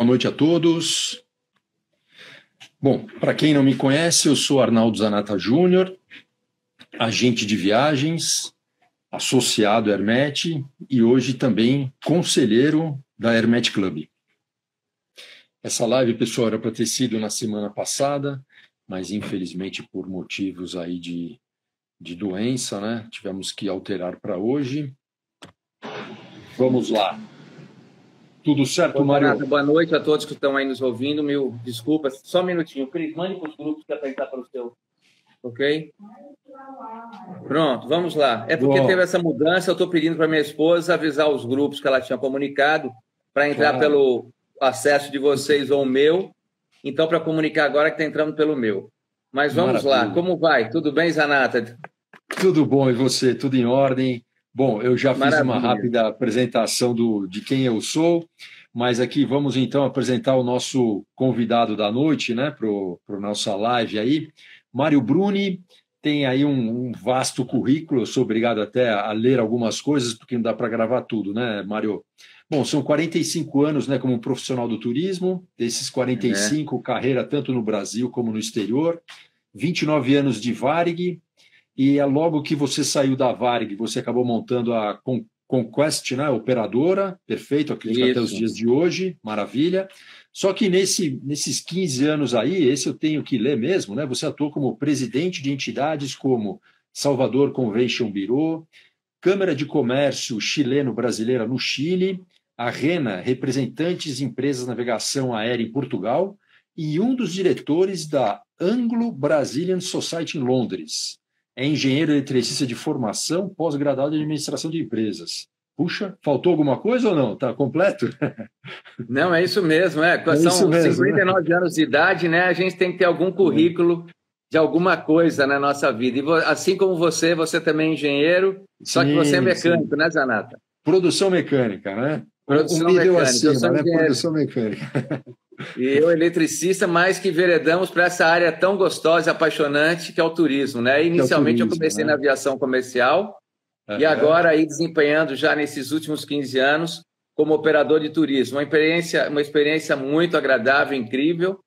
Boa noite a todos. Bom, para quem não me conhece, eu sou Arnaldo Zanata Júnior, agente de viagens, associado à Hermet e hoje também conselheiro da Hermet Club. Essa live, pessoal, era para ter sido na semana passada, mas infelizmente por motivos aí de doença, né? Tivemos que alterar para hoje. Vamos lá. Tudo certo, Mário? Boa noite a todos que estão aí nos ouvindo. Mil desculpas. Só um minutinho. Cris, mande para os grupos para tentar para o seu. Ok? Pronto, vamos lá. É porque teve essa mudança, eu estou pedindo para minha esposa avisar os grupos que ela tinha comunicado para entrar pelo acesso de vocês ou o meu. Então, para comunicar agora que está entrando pelo meu. Mas vamos lá. Como vai? Tudo bem, Zanata? Tudo bom, e você? Tudo em ordem? Bom, eu já fiz uma rápida apresentação de quem eu sou, mas aqui vamos então apresentar o nosso convidado da noite, né, para a nossa live aí. Mário Bruni tem aí um vasto currículo, eu sou obrigado até a ler algumas coisas, porque não dá para gravar tudo, né, Mário? Bom, são 45 anos, né, como profissional do turismo, desses 45, carreira tanto no Brasil como no exterior, 29 anos de Varig. E é logo que você saiu da Varig, você acabou montando a Conquest, né, operadora, perfeito, acredito até os dias de hoje, maravilha. Só que nesses 15 anos aí, esse eu tenho que ler mesmo, né? Você atuou como presidente de entidades como Salvador Convention Bureau, Câmara de Comércio Chileno-Brasileira no Chile, a RENA, representantes de empresas de navegação aérea em Portugal, e um dos diretores da Anglo-Brazilian Society em Londres. É engenheiro eletricista de formação, pós-graduado em administração de empresas. Puxa, faltou alguma coisa ou não? Está completo? Não, é isso mesmo. São 59 anos de idade, né? A gente tem que ter algum currículo de alguma coisa na nossa vida. E assim como você também é engenheiro, só que você é mecânico, né, Zanata? Produção mecânica, né? Produção mecânica. Acima, né? Produção mecânica. E eu, eletricista, mas que veredamos para essa área tão gostosa e apaixonante que é o turismo, né? Inicialmente eu comecei na aviação comercial e agora aí desempenhando já nesses últimos 15 anos como operador de turismo. Uma experiência muito agradável, incrível,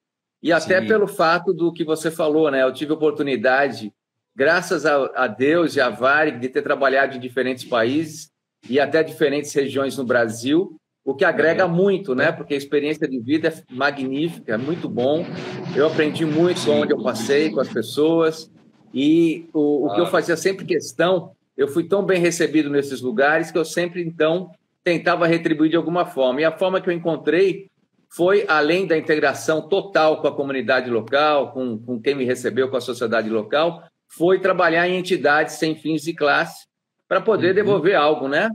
e até pelo fato do que você falou, né? Eu tive oportunidade, graças a Deus e a Varig, de ter trabalhado em diferentes países e até diferentes regiões no Brasil, o que agrega muito, né? Porque a experiência de vida é magnífica, é muito bom. Eu aprendi muito onde eu passei, com as pessoas. E o que eu fazia sempre questão, eu fui tão bem recebido nesses lugares que eu sempre, então, tentava retribuir de alguma forma. E a forma que eu encontrei foi, além da integração total com a comunidade local, com quem me recebeu, com a sociedade local, foi trabalhar em entidades sem fins de classe para poder devolver algo, né?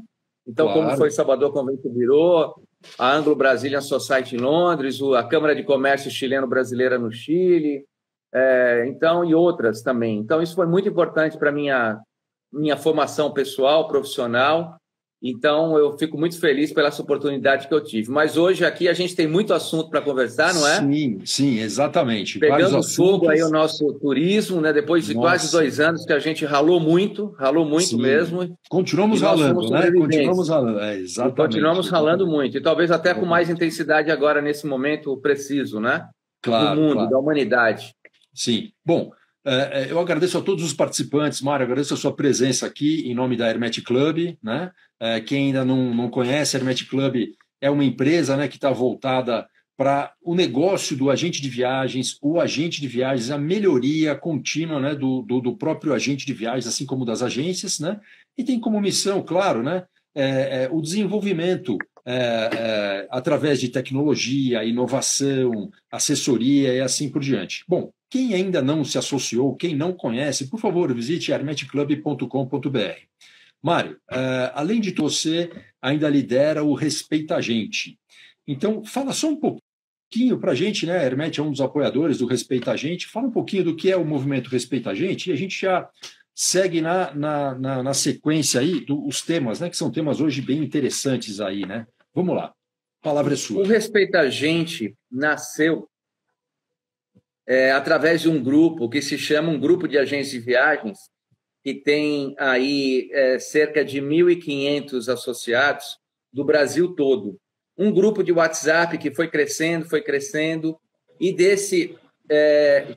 Então, como foi Salvador Convention Bureau, a Anglo-Brazilian Society em Londres, a Câmara de Comércio Chileno-Brasileira no Chile, então, e outras também. Então, isso foi muito importante para a minha formação pessoal, profissional. Então, eu fico muito feliz pela essa oportunidade que eu tive. Mas hoje aqui a gente tem muito assunto para conversar, não é? Sim, exatamente. Pegando fogo aí o nosso turismo, né? Depois de quase 2 anos que a gente ralou muito mesmo. Continuamos ralando, né? Continuamos ralando, exatamente. E continuamos ralando muito. E talvez até com mais intensidade agora, nesse momento preciso, né? Claro, do mundo, da humanidade. Sim. Bom, eu agradeço a todos os participantes, Mário, agradeço a sua presença aqui em nome da Hermet Club, né? Quem ainda não conhece, a Hermet Club é uma empresa, né, que está voltada para o negócio do agente de viagens, o agente de viagens, a melhoria contínua, né, do próprio agente de viagens, assim como das agências, né? E tem como missão, claro, né, o desenvolvimento através de tecnologia, inovação, assessoria e assim por diante. Bom, quem ainda não se associou, quem não conhece, por favor, visite hermetclub.com.br. Mário, além de você, ainda lidera o Respeita a Gente. Então, fala só um pouquinho para a gente, né? A Hermet é um dos apoiadores do Respeita a Gente. Fala um pouquinho do que é o movimento Respeita a Gente e a gente já segue na sequência aí os temas, né? Que são temas hoje bem interessantes aí, né? Vamos lá, a palavra é sua. O Respeita a Gente nasceu através de um grupo que se chama um grupo de agências de viagens, que tem aí cerca de 1.500 associados do Brasil todo. um grupo de WhatsApp que foi crescendo, e desse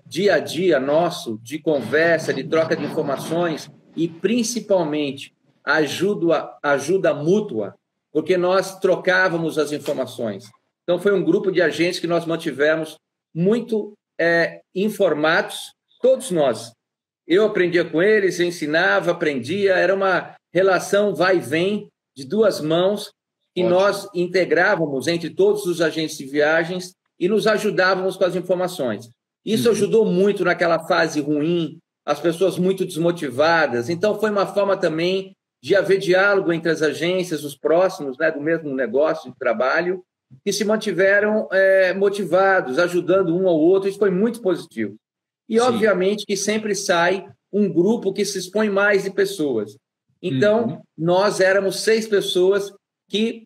dia a dia nosso, de conversa, de troca de informações, e principalmente ajuda mútua, porque nós trocávamos as informações. Então, foi um grupo de agentes que nós mantivemos muito informados, todos nós. Eu aprendia com eles, eu ensinava, aprendia, era uma relação vai e vem de duas mãos, que nós integrávamos entre todos os agentes de viagens e nos ajudávamos com as informações. Isso ajudou muito naquela fase ruim, as pessoas muito desmotivadas. Então, foi uma forma também de haver diálogo entre as agências, os próximos, né, do mesmo negócio de trabalho, que se mantiveram motivados, ajudando um ao outro. Isso foi muito positivo. E, obviamente, que sempre sai um grupo que se expõe mais de pessoas. Então, nós éramos 6 pessoas que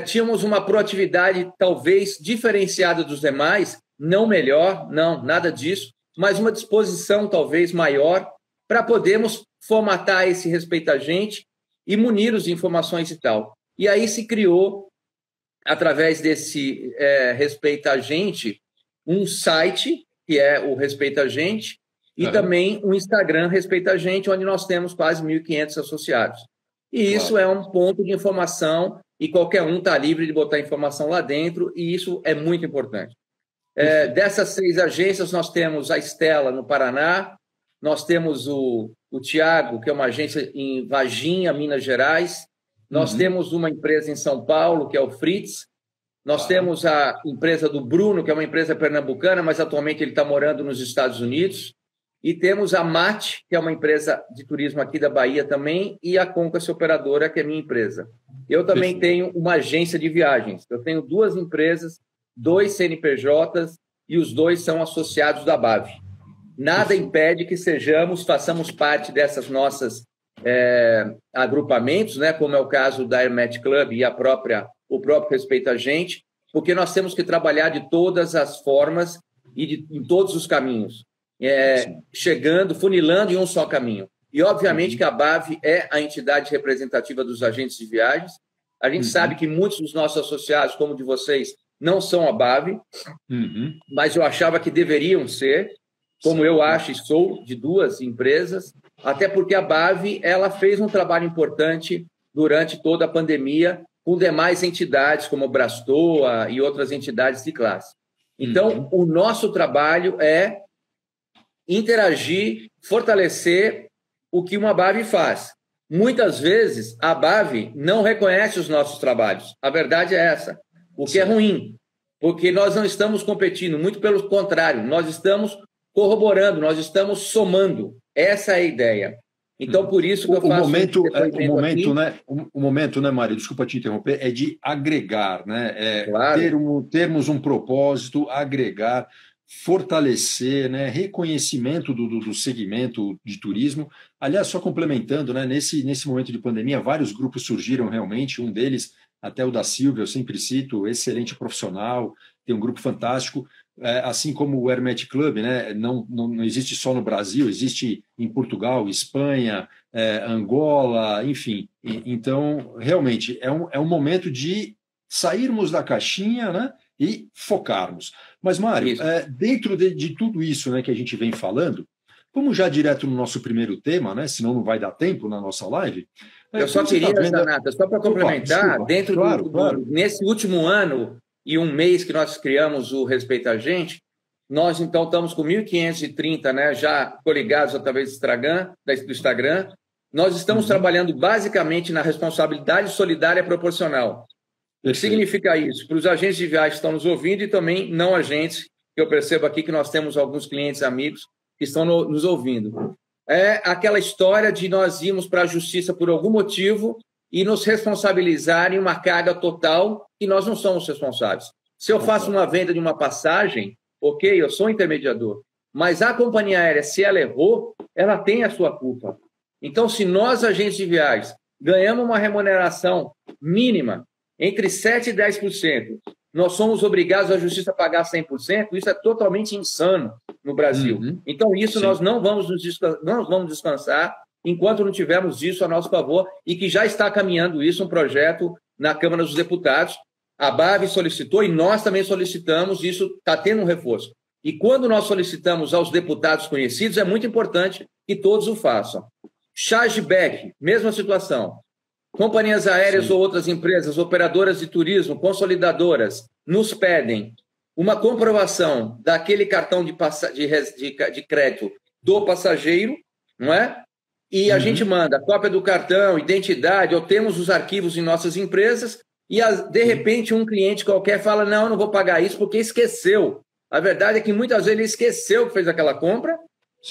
tínhamos uma proatividade talvez diferenciada dos demais, não melhor, não, nada disso, mas uma disposição talvez maior para podermos formatar esse Respeita a Gente e munir-os de informações e tal. E aí se criou, através desse Respeita a Gente, um site, que é o Respeita a Gente, e também um Instagram Respeita a Gente, onde nós temos quase 1.500 associados. E isso é um ponto de informação, e qualquer um está livre de botar informação lá dentro, e isso é muito importante. Dessas 6 agências, nós temos a Estela, no Paraná, nós temos o Tiago, que é uma agência em Varginha, Minas Gerais, nós temos uma empresa em São Paulo, que é o Fritz, nós temos a empresa do Bruno, que é uma empresa pernambucana, mas atualmente ele está morando nos Estados Unidos, e temos a MAT, que é uma empresa de turismo aqui da Bahia também, e a Conquest Operadora, que é minha empresa. Eu também tenho uma agência de viagens. Eu tenho 2 empresas, 2 CNPJs, e os 2 são associados da BAV. Nada impede que façamos parte dessas nossas agrupamentos, né, como é o caso da Hermet Club e o próprio Respeita a Gente, porque nós temos que trabalhar de todas as formas e em todos os caminhos. Chegando, funilando em um só caminho. E, obviamente, que a BAV é a entidade representativa dos agentes de viagens. A gente sabe que muitos dos nossos associados, como de vocês, não são a BAV, mas eu achava que deveriam ser, como eu acho e sou, de 2 empresas, até porque a BAV ela fez um trabalho importante durante toda a pandemia com demais entidades, como a Brastoa e outras entidades de classe. Então, o nosso trabalho é interagir, fortalecer o que uma BAV faz. Muitas vezes, a BAV não reconhece os nossos trabalhos. A verdade é essa. O que é ruim, porque nós não estamos competindo, muito pelo contrário, nós estamos corroborando, nós estamos somando. Essa é a ideia. Então, por isso que eu faço... O momento, né, Mário, desculpa te interromper, é de agregar, né? Claro. Termos um propósito, agregar, fortalecer, né, reconhecimento do segmento de turismo. Aliás, só complementando, né, nesse momento de pandemia, vários grupos surgiram realmente, um deles, até o da Silvia, eu sempre cito, excelente profissional, tem um grupo fantástico, assim como o Hermet Club, né, não existe só no Brasil, existe em Portugal, Espanha, Angola, enfim. Então, realmente, é um momento de sairmos da caixinha, né, e focarmos. Mas, Mário, dentro de tudo isso, né, que a gente vem falando, vamos já direto no nosso primeiro tema, né, senão não vai dar tempo na nossa live. Eu só queria, Zanata, só para complementar, claro. Nesse último ano e um mês que nós criamos o Respeita a Gente, nós, então, estamos com 1.530, né, já coligados através do Instagram. Nós estamos trabalhando basicamente na responsabilidade solidária proporcional. O que significa isso? Para os agentes de viagem que estão nos ouvindo e também não agentes, que eu percebo aqui que nós temos alguns clientes amigos que estão nos ouvindo. É aquela história de nós irmos para a justiça por algum motivo e nos responsabilizar em uma carga total e nós não somos responsáveis. Se eu faço uma venda de uma passagem, ok, eu sou intermediador, mas a companhia aérea, se ela errou, ela tem a sua culpa. Então, se nós, agentes de viagens, ganhamos uma remuneração mínima entre 7% e 10%, nós somos obrigados à justiça a pagar 100%, isso é totalmente insano no Brasil. Então, isso nós não vamos descansar enquanto não tivermos isso a nosso favor e que já está caminhando isso, um projeto na Câmara dos Deputados, A BAV solicitou e nós também solicitamos, isso está tendo um reforço. E quando nós solicitamos aos deputados conhecidos, é muito importante que todos o façam. Chargeback, mesma situação. Companhias aéreas ou outras empresas, operadoras de turismo, consolidadoras, nos pedem uma comprovação daquele cartão de crédito do passageiro, não é? E a gente manda cópia do cartão, identidade, ou temos os arquivos em nossas empresas, e de repente um cliente qualquer fala, não, eu não vou pagar isso porque esqueceu. A verdade é que muitas vezes ele esqueceu que fez aquela compra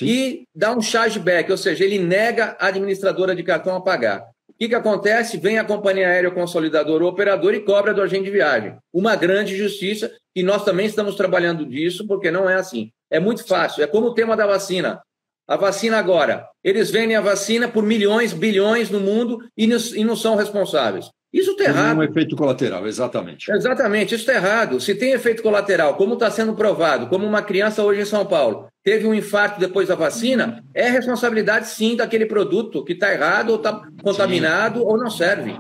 e dá um chargeback, ou seja, ele nega a administradora de cartão a pagar. O que acontece? Vem a companhia aérea, o consolidador, o operador e cobra do agente de viagem. Uma grande justiça, e nós também estamos trabalhando disso, porque não é assim. É muito fácil, é como o tema da vacina. A vacina agora, eles vendem a vacina por milhões, bilhões no mundo e não são responsáveis. Isso está errado. Um efeito colateral, exatamente. Exatamente, isso está errado. Se tem efeito colateral, como está sendo provado, como uma criança hoje em São Paulo teve um infarto depois da vacina, é responsabilidade, sim, daquele produto que está errado ou está contaminado ou não serve.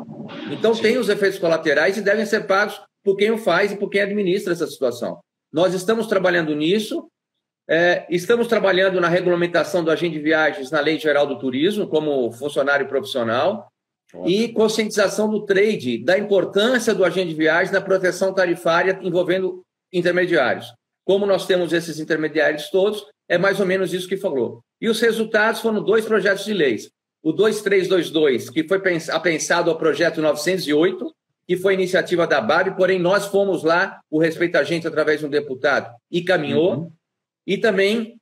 Então, tem os efeitos colaterais e devem ser pagos por quem o faz e por quem administra essa situação. Nós estamos trabalhando nisso, estamos trabalhando na regulamentação do agente de viagens na Lei Geral do Turismo, como funcionário profissional, e conscientização do trade, da importância do agente de viagens na proteção tarifária envolvendo intermediários. Como nós temos esses intermediários todos, é mais ou menos isso que falou. E os resultados foram 2 projetos de leis. O 2322, que foi apensado ao projeto 908, que foi iniciativa da BAB, porém nós fomos lá, o Respeita a Gente, através de um deputado, e caminhou. E também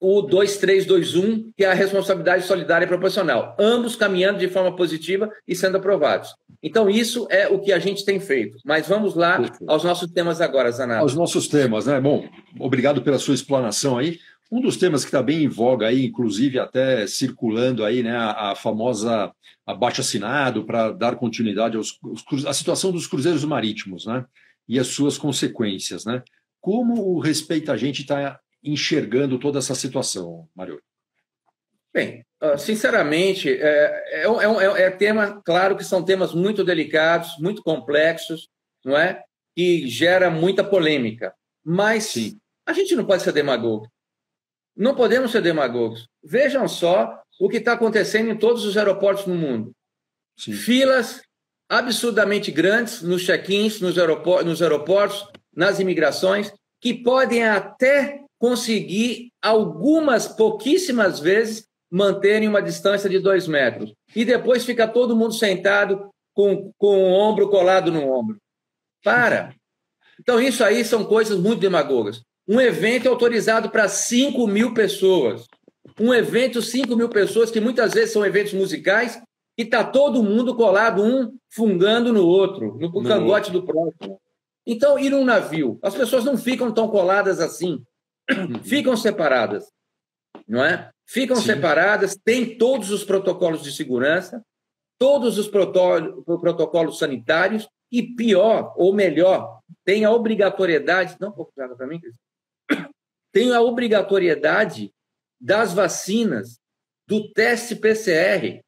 o 2321, que é a responsabilidade solidária e proporcional. Ambos caminhando de forma positiva e sendo aprovados. Então, isso é o que a gente tem feito. Mas vamos lá aos nossos temas agora, Zanato. Aos nossos temas, né? Bom, obrigado pela sua explanação aí. Um dos temas que está bem em voga aí, inclusive até circulando aí, né, a famosa abaixo-assinado para dar continuidade à situação dos cruzeiros marítimos, né? E as suas consequências, né? Como o Respeita a Gente está enxergando toda essa situação, Mário? Bem, sinceramente, tema, claro que são temas muito delicados, muito complexos, não é? Que gera muita polêmica. Mas a gente não pode ser demagogo. Não podemos ser demagogos. Vejam só o que está acontecendo em todos os aeroportos no mundo. Filas absurdamente grandes nos check-ins, nos aeroportos, nas imigrações, que podem até conseguir, algumas pouquíssimas vezes, manterem uma distância de 2 metros. E depois fica todo mundo sentado com o ombro colado no ombro. Para! Então, isso aí são coisas muito demagogas. Um evento é autorizado para 5.000 pessoas. Um evento, 5.000 pessoas, que muitas vezes são eventos musicais, e está todo mundo colado, um fungando no outro, no cangote do próximo. Então, ir num navio, as pessoas não ficam tão coladas assim. Ficam separadas, não é? Ficam separadas, tem todos os protocolos de segurança, todos os protocolos sanitários, e pior, ou melhor, tem a obrigatoriedade... Não, para mim, tem a obrigatoriedade das vacinas, do teste PCR,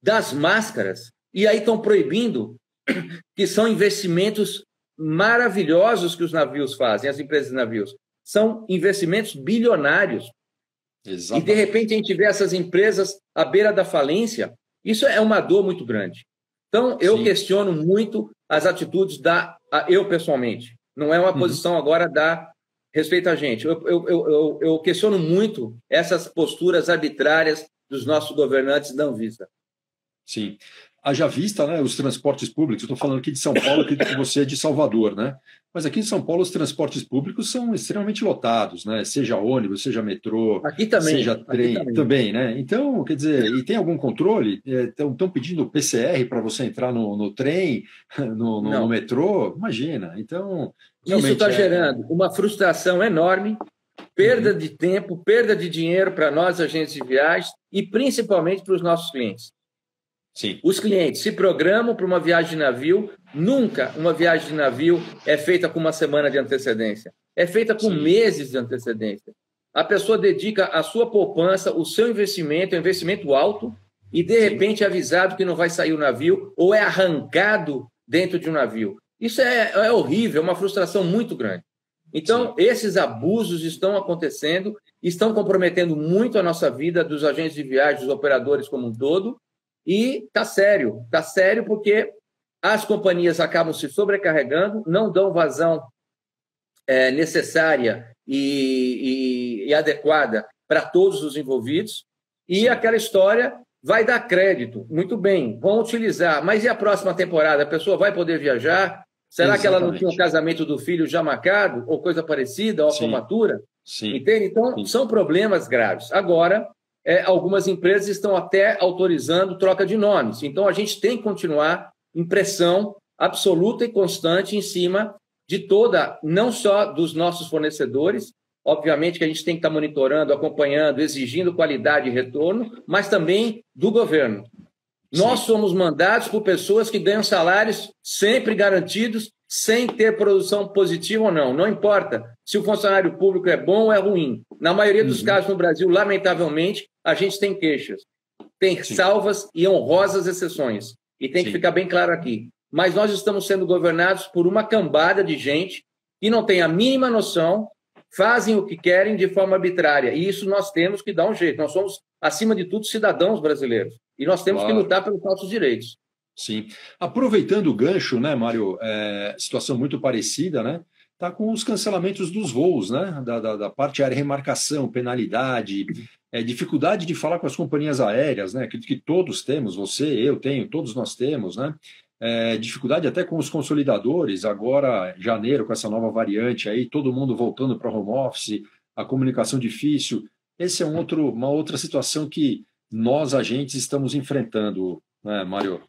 das máscaras, e aí estão proibindo, que são investimentos maravilhosos que os navios fazem, as empresas de navios. São investimentos bilionários. Exatamente. E, de repente, a gente vê essas empresas à beira da falência. Isso é uma dor muito grande. Então, eu questiono muito as atitudes eu pessoalmente. Não é uma posição agora da Respeita a Gente. Eu questiono muito essas posturas arbitrárias dos nossos governantes da Anvisa. Sim. Haja vista, né, os transportes públicos, eu estou falando aqui de São Paulo, acredito que você é de Salvador, né? Mas aqui em São Paulo os transportes públicos são extremamente lotados, né? Seja ônibus, seja metrô, aqui também, seja trem, também, né? Então, quer dizer, e tem algum controle? Estão pedindo PCR para você entrar no trem, no metrô? Imagina. Então, isso está gerando uma frustração enorme, perda de tempo, perda de dinheiro para nós, agentes de viagens, e principalmente para os nossos clientes. Os clientes se programam para uma viagem de navio. Nunca uma viagem de navio é feita com uma semana de antecedência. É feita com meses de antecedência. A pessoa dedica a sua poupança, o seu investimento, é um investimento alto, e de repente é avisado que não vai sair o navio, ou é arrancado dentro de um navio. Isso é horrível, é uma frustração muito grande. Então, esses abusos estão acontecendo, estão comprometendo muito a nossa vida dos agentes de viagem, dos operadores como um todo, e está sério porque as companhias acabam se sobrecarregando, não dão vazão necessária e adequada para todos os envolvidos, e aquela história vai dar crédito, muito bem, vão utilizar, mas e a próxima temporada? A pessoa vai poder viajar? Será que ela não tinha o casamento do filho já marcado, ou coisa parecida, ou a formatura? Entende? Então, são problemas graves. Agora, algumas empresas estão até autorizando troca de nomes. Então, a gente tem que continuar em pressão absoluta e constante em cima de toda, não só dos nossos fornecedores, obviamente que a gente tem que estar monitorando, acompanhando, exigindo qualidade e retorno, mas também do governo. Nós somos mandados por pessoas que ganham salários sempre garantidos, sem ter produção positiva ou não. Não importa se o funcionário público é bom ou é ruim. Na maioria dos casos no Brasil, lamentavelmente, a gente tem queixas. Tem salvas e honrosas exceções. E tem que ficar bem claro aqui. Mas nós estamos sendo governados por uma cambada de gente que não tem a mínima noção, fazem o que querem de forma arbitrária. E isso nós temos que dar um jeito. Nós somos, acima de tudo, cidadãos brasileiros. E nós temos que lutar pelos nossos direitos. Sim. Aproveitando o gancho, né, Mário, situação muito parecida, né? Está com os cancelamentos dos voos, né? Da parte aérea, remarcação, penalidade, dificuldade de falar com as companhias aéreas, né? Que todos temos, você, eu tenho, todos nós temos, né? Dificuldade até com os consolidadores, agora, em janeiro, com essa nova variante aí, todo mundo voltando para home office, a comunicação difícil. Essa é uma outra situação que nós, agentes, estamos enfrentando, né, Mário?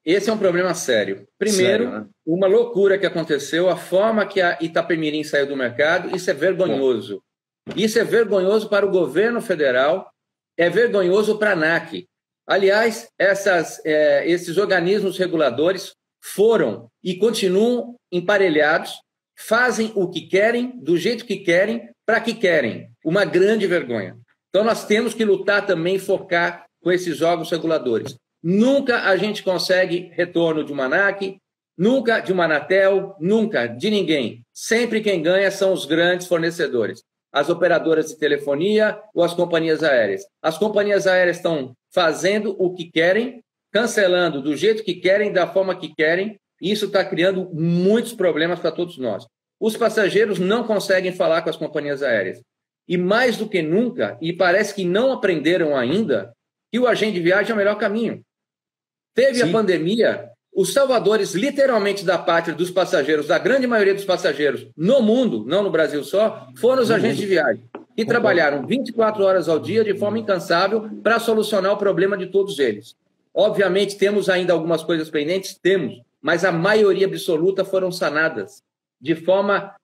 Esse é um problema sério. Primeiro, né? Uma loucura que aconteceu, a forma que a Itapemirim saiu do mercado, isso é vergonhoso. Isso é vergonhoso para o governo federal, é vergonhoso para a ANAC. Aliás, esses organismos reguladores foram e continuam emparelhados, fazem o que querem, do jeito que querem, para que querem. Uma grande vergonha. Então, nós temos que lutar também, focar com esses órgãos reguladores. Nunca a gente consegue retorno de uma ANAC, nunca de uma Anatel, nunca de ninguém. Sempre quem ganha são os grandes fornecedores. As operadoras de telefonia ou as companhias aéreas. As companhias aéreas estão fazendo o que querem, cancelando do jeito que querem, da forma que querem, e isso está criando muitos problemas para todos nós. Os passageiros não conseguem falar com as companhias aéreas. E mais do que nunca, e parece que não aprenderam ainda, que o agente de viagem é o melhor caminho. Teve a pandemia, os salvadores, literalmente, da pátria dos passageiros, da grande maioria dos passageiros no mundo, não no Brasil só, foram os agentes de viagem, que trabalharam 24 horas ao dia de forma incansável para solucionar o problema de todos eles. Obviamente, temos ainda algumas coisas pendentes? Temos, mas a maioria absoluta foram sanadas de forma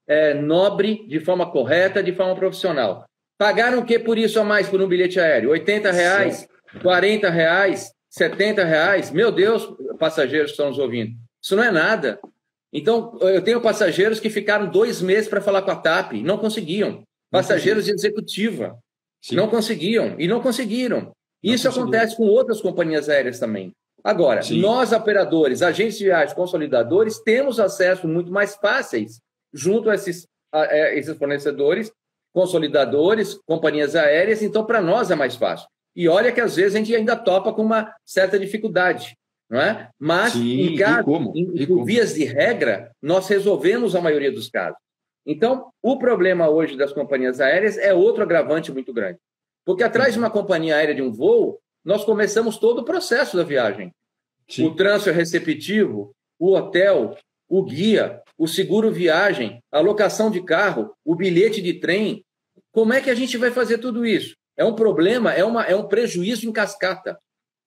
nobre, de forma correta, de forma profissional. Pagaram o que por isso a mais por um bilhete aéreo? R$80, R$40, R$70? Meu Deus, passageiros que estão nos ouvindo. Isso não é nada. Então, eu tenho passageiros que ficaram 2 meses para falar com a TAP, não conseguiam. Passageiros de executiva, não conseguiam e não conseguiram. Isso acontece com outras companhias aéreas também. Agora, nós, operadores, agentes de viagem, consolidadores, temos acesso muito mais fáceis junto a esses fornecedores, consolidadores, companhias aéreas, então para nós é mais fácil. E olha que às vezes a gente ainda topa com uma certa dificuldade, não é? Mas, em vias de regra, nós resolvemos a maioria dos casos. Então, o problema hoje das companhias aéreas é outro agravante muito grande. Porque atrás de uma companhia aérea de um voo, nós começamos todo o processo da viagem. O transfer receptivo, o hotel, o guia, o seguro viagem, a locação de carro, o bilhete de trem. Como é que a gente vai fazer tudo isso? É um problema, é um prejuízo em cascata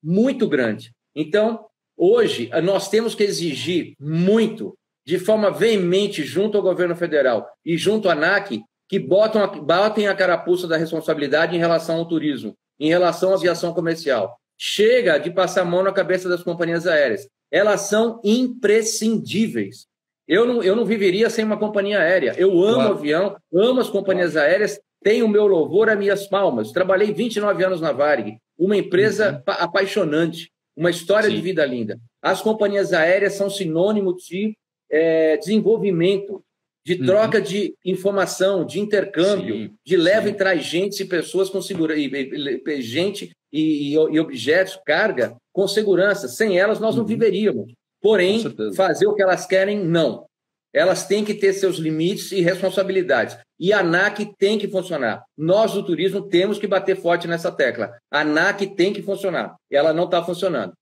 muito grande. Então, hoje, nós temos que exigir muito, de forma veemente, junto ao governo federal e junto à ANAC, que batem a carapuça da responsabilidade em relação ao turismo, em relação à aviação comercial. Chega de passar a mão na cabeça das companhias aéreas. Elas são imprescindíveis. Eu não viveria sem uma companhia aérea. Eu amo avião, amo as companhias aéreas, tenho o meu louvor às minhas palmas. Trabalhei 29 anos na Varig, uma empresa apaixonante. uma história de vida linda. As companhias aéreas são sinônimo de desenvolvimento, de troca de informação, de intercâmbio, de leva e traz gente e pessoas com segurança, gente e objetos, carga, com segurança. Sem elas, nós não viveríamos. Porém, fazer o que elas querem, não. Elas têm que ter seus limites e responsabilidades. E a ANAC tem que funcionar. Nós, do turismo, temos que bater forte nessa tecla. A ANAC tem que funcionar. Ela não está funcionando.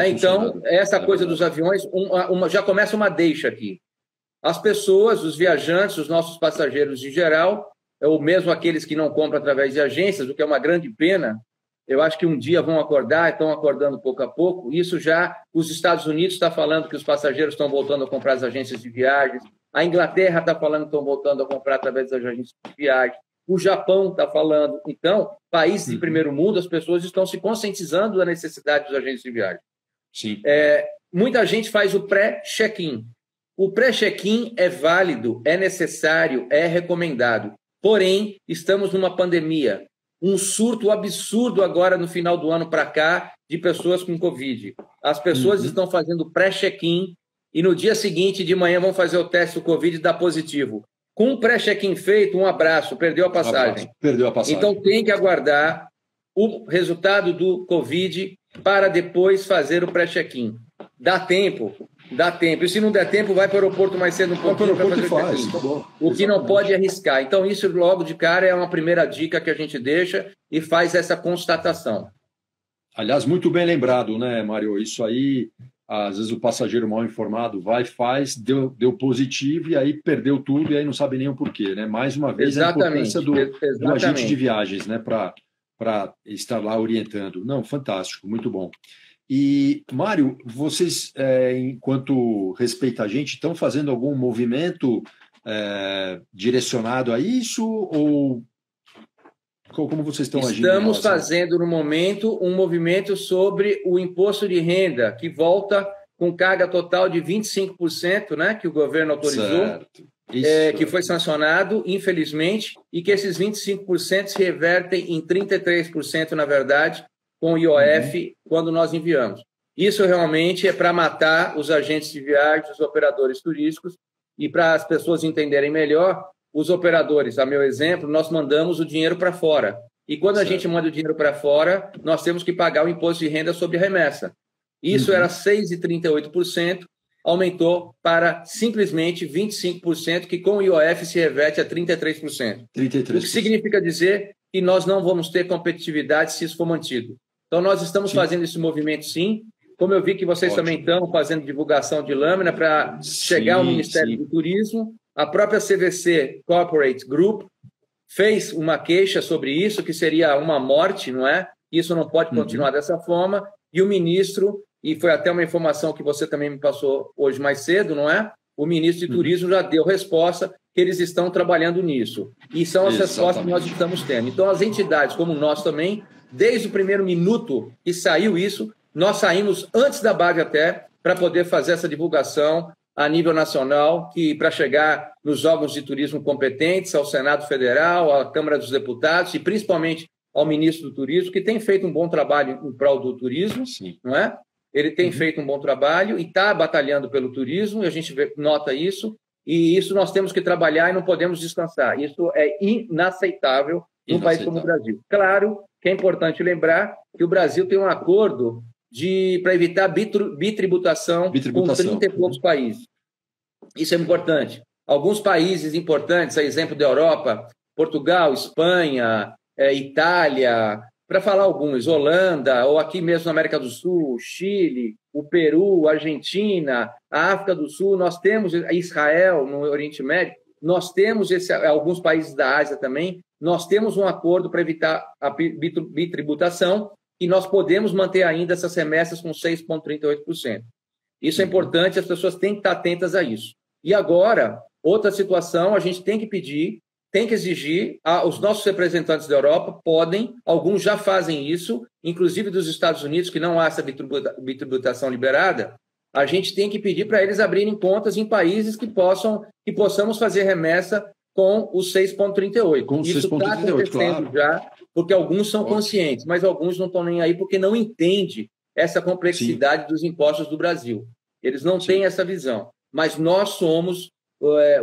Então, essa coisa dos aviões, já começa uma deixa aqui. As pessoas, os viajantes, os nossos passageiros em geral, ou mesmo aqueles que não compram através de agências, o que é uma grande pena, eu acho que um dia vão acordar, estão acordando pouco a pouco. Isso já, os Estados Unidos estão falando que os passageiros estão voltando a comprar as agências de viagens. A Inglaterra está falando que estão voltando a comprar através das agências de viagens. O Japão está falando. Então, países de primeiro mundo, as pessoas estão se conscientizando da necessidade das agências de viagem. Sim. Muita gente faz o pré-check-in. O pré-check-in é válido, é necessário, é recomendado. Porém, estamos numa pandemia. Um surto absurdo agora no final do ano para cá de pessoas com Covid. As pessoas estão fazendo pré-check-in e no dia seguinte, de manhã, vão fazer o teste do Covid e dá positivo. Com o pré-check-in feito, um abraço, perdeu a passagem. Perdeu a passagem. Então tem que aguardar o resultado do Covid para depois fazer o pré-check-in. Dá tempo. E se não der tempo, vai para o aeroporto mais cedo um pouquinho para fazer o check-in. O que não pode é arriscar. Então, isso logo de cara é uma primeira dica que a gente deixa e faz essa constatação. Aliás, muito bem lembrado, né, Mário? Isso aí, às vezes o passageiro mal informado vai, faz, deu positivo e aí perdeu tudo e aí não sabe nem o porquê, né? Mais uma vez, a importância do agente de viagens, né, para estar lá orientando. Não, fantástico, muito bom. E, Mário, vocês, enquanto respeita a gente, estão fazendo algum movimento direcionado a isso? Ou como vocês estão agindo? Estamos fazendo, no momento, um movimento sobre o imposto de renda, que volta com carga total de 25%, né, que o governo autorizou, que foi sancionado, infelizmente, e que esses 25% se revertem em 33%, na verdade, com o IOF quando nós enviamos. Isso realmente é para matar os agentes de viagem, os operadores turísticos, e para as pessoas entenderem melhor, os operadores, a meu exemplo, nós mandamos o dinheiro para fora. E quando a gente manda o dinheiro para fora, nós temos que pagar o imposto de renda sobre remessa. Isso era 6,38%, aumentou para simplesmente 25%, que com o IOF se reverte a 33%. 33%. O que significa dizer que nós não vamos ter competitividade se isso for mantido. Então, nós estamos fazendo esse movimento, sim. Como eu vi que vocês também estão fazendo divulgação de lâmina para chegar ao Ministério do Turismo, a própria CVC Corporate Group fez uma queixa sobre isso, que seria uma morte, não é? Isso não pode continuar dessa forma. E o ministro, e foi até uma informação que você também me passou hoje mais cedo, não é? O ministro de Turismo já deu resposta que eles estão trabalhando nisso. E são as respostas que nós estamos tendo. Então, as entidades, como nós também, desde o primeiro minuto que saiu isso, nós saímos antes da BAG até para poder fazer essa divulgação a nível nacional, que para chegar nos órgãos de turismo competentes, ao Senado Federal, à Câmara dos Deputados e principalmente ao ministro do Turismo, que tem feito um bom trabalho em prol do turismo, não é? Ele tem feito um bom trabalho e está batalhando pelo turismo, e a gente nota isso, e isso nós temos que trabalhar e não podemos descansar. Isso é inaceitável num país como o Brasil. Claro que é importante lembrar que o Brasil tem um acordo para evitar bitributação com 30 e poucos países. Isso é importante. Alguns países importantes, a exemplo da Europa, Portugal, Espanha, Itália, para falar alguns, Holanda, ou aqui mesmo na América do Sul, Chile, o Peru, a Argentina, a África do Sul, nós temos Israel, no Oriente Médio, nós temos alguns países da Ásia também, nós temos um acordo para evitar a bitributação e nós podemos manter ainda essas remessas com 6,38%. Isso é importante, as pessoas têm que estar atentas a isso. E agora, outra situação, a gente tem que pedir, tem que exigir, os nossos representantes da Europa podem, alguns já fazem isso, inclusive dos Estados Unidos, que não há essa bitributação liberada, a gente tem que pedir para eles abrirem contas em países que possamos fazer remessa com os 6,38. Isso está acontecendo já, porque alguns são conscientes, mas alguns não estão nem aí porque não entendem essa complexidade dos impostos do Brasil. Eles não têm essa visão, mas nós somos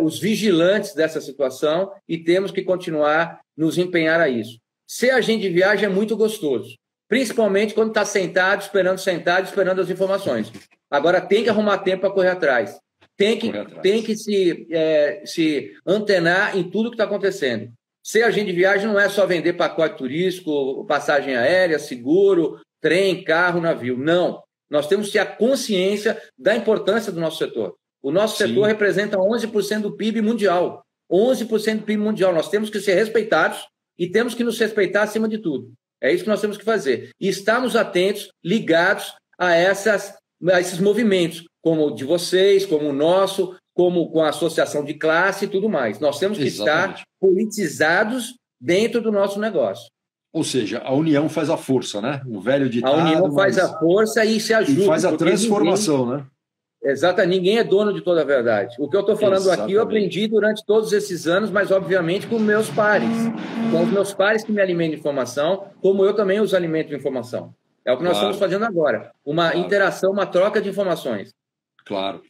os vigilantes dessa situação e temos que continuar nos empenhar a isso. Ser agente de viagem é muito gostoso, principalmente quando está sentado, esperando as informações. Agora tem que arrumar tempo para correr atrás. Tem que se antenar em tudo que está acontecendo. Ser agente de viagem não é só vender pacote turístico, passagem aérea, seguro, trem, carro, navio. Não. Nós temos que ter a consciência da importância do nosso setor. O nosso setor representa 11% do PIB mundial. 11% do PIB mundial. Nós temos que ser respeitados e temos que nos respeitar acima de tudo. É isso que nós temos que fazer. E estarmos atentos, ligados a esses movimentos, como o de vocês, como o nosso, como com a associação de classe e tudo mais. Nós temos que estar politizados dentro do nosso negócio. Ou seja, a união faz a força, né? O velho ditado... A união faz a força e se ajuda. E faz a transformação, né? Exato, ninguém é dono de toda a verdade. O que eu estou falando aqui, eu aprendi durante todos esses anos, mas obviamente com meus pares. Com os meus pares que me alimentam de informação, como eu também os alimento de informação. É o que nós estamos fazendo agora. Uma interação, uma troca de informações. Claro.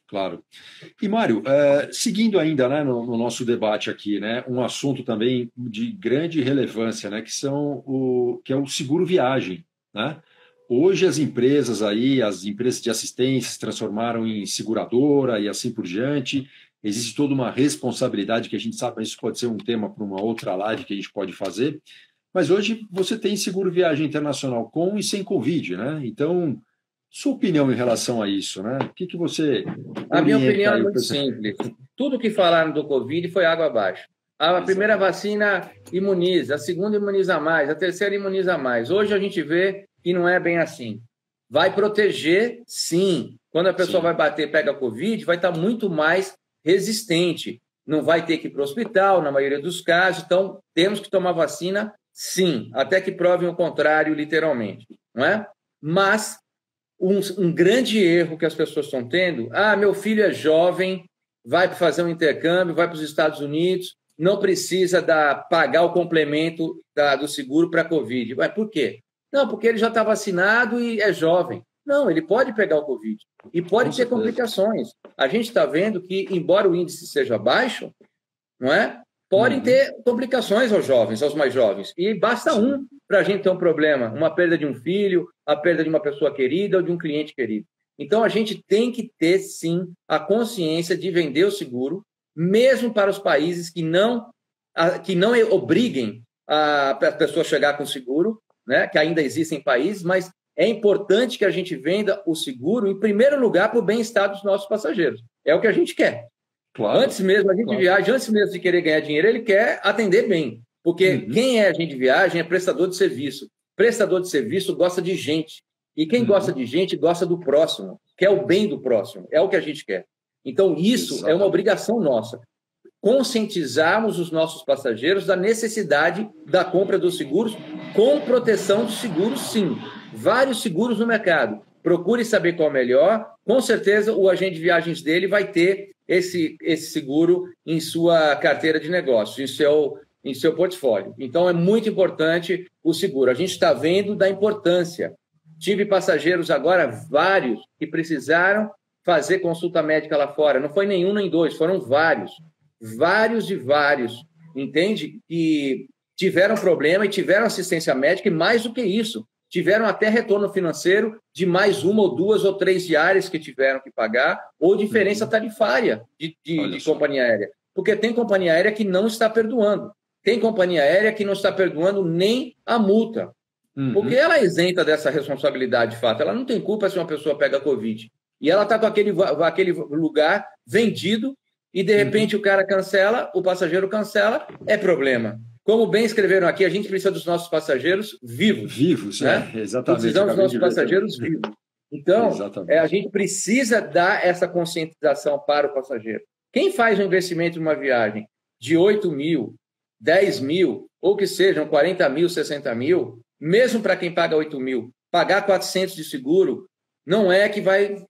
E, Mário, seguindo ainda, né, no nosso debate aqui, né, um assunto também de grande relevância, né, que é o seguro viagem, né? Hoje as empresas de assistência se transformaram em seguradora e assim por diante. Existe toda uma responsabilidade que a gente sabe, mas isso pode ser um tema para uma outra live que a gente pode fazer. Mas hoje você tem seguro viagem internacional com e sem Covid, né? Então, sua opinião em relação a isso, né? O que você... A minha opinião é muito simples. Tudo que falaram do Covid foi água abaixo. A primeira vacina imuniza, a segunda imuniza mais, a terceira imuniza mais. Hoje a gente vê que não é bem assim. Vai proteger, sim. Quando a pessoa vai bater, pega Covid, vai estar muito mais resistente. Não vai ter que ir para o hospital, na maioria dos casos. Então, temos que tomar vacina, sim, até que provem o contrário, literalmente. Não é? Mas um grande erro que as pessoas estão tendo, meu filho é jovem, vai fazer um intercâmbio, vai para os Estados Unidos, não precisa pagar o complemento do seguro para a Covid. Mas por quê? Não, porque ele já está vacinado e é jovem. Não, ele pode pegar o Covid e pode ter complicações. A gente está vendo que, embora o índice seja baixo, não é? Podem ter complicações aos mais jovens. E basta para a gente ter um problema, uma perda de um filho, a perda de uma pessoa querida ou de um cliente querido. Então, a gente tem que ter, sim, a consciência de vender o seguro, mesmo para os países que não obriguem a pessoa a chegar com seguro, né, que ainda existem países, mas é importante que a gente venda o seguro, em primeiro lugar, para o bem-estar dos nossos passageiros. É o que a gente quer. Claro, antes mesmo, a gente viaja, antes mesmo de querer ganhar dinheiro, ele quer atender bem. Porque quem é agente de viagem é prestador de serviço. Prestador de serviço gosta de gente. E quem gosta de gente gosta do próximo, quer o bem do próximo. É o que a gente quer. Então, isso é uma obrigação nossa. Conscientizarmos os nossos passageiros da necessidade da compra dos seguros com proteção de seguros, sim. Vários seguros no mercado. Procure saber qual é o melhor. Com certeza, o agente de viagens dele vai ter esse seguro em sua carteira de negócios, em seu portfólio. Então, é muito importante o seguro. A gente está vendo da importância. Tive passageiros agora, vários, que precisaram fazer consulta médica lá fora. Não foi nenhum nem dois, foram vários. Vários, entende? Que tiveram problema e tiveram assistência médica, e mais do que isso, tiveram até retorno financeiro de mais uma ou duas ou três diárias que tiveram que pagar, ou diferença tarifária de companhia aérea. Porque tem companhia aérea que não está perdoando. Tem companhia aérea que não está perdoando nem a multa. Porque ela é isenta dessa responsabilidade, de fato. Ela não tem culpa se uma pessoa pega Covid. E ela está com aquele lugar vendido, e de repente o cara cancela, o passageiro cancela, é problema. Como bem escreveram aqui, a gente precisa dos nossos passageiros vivos. Vivos, né? Exatamente. Precisamos dos nossos passageiros vivos. Então, a gente precisa dar essa conscientização para o passageiro. Quem faz um investimento em uma viagem de 8 mil, 10 mil, ou que sejam 40 mil, 60 mil, mesmo para quem paga 8 mil, pagar 400 de seguro, não é que vai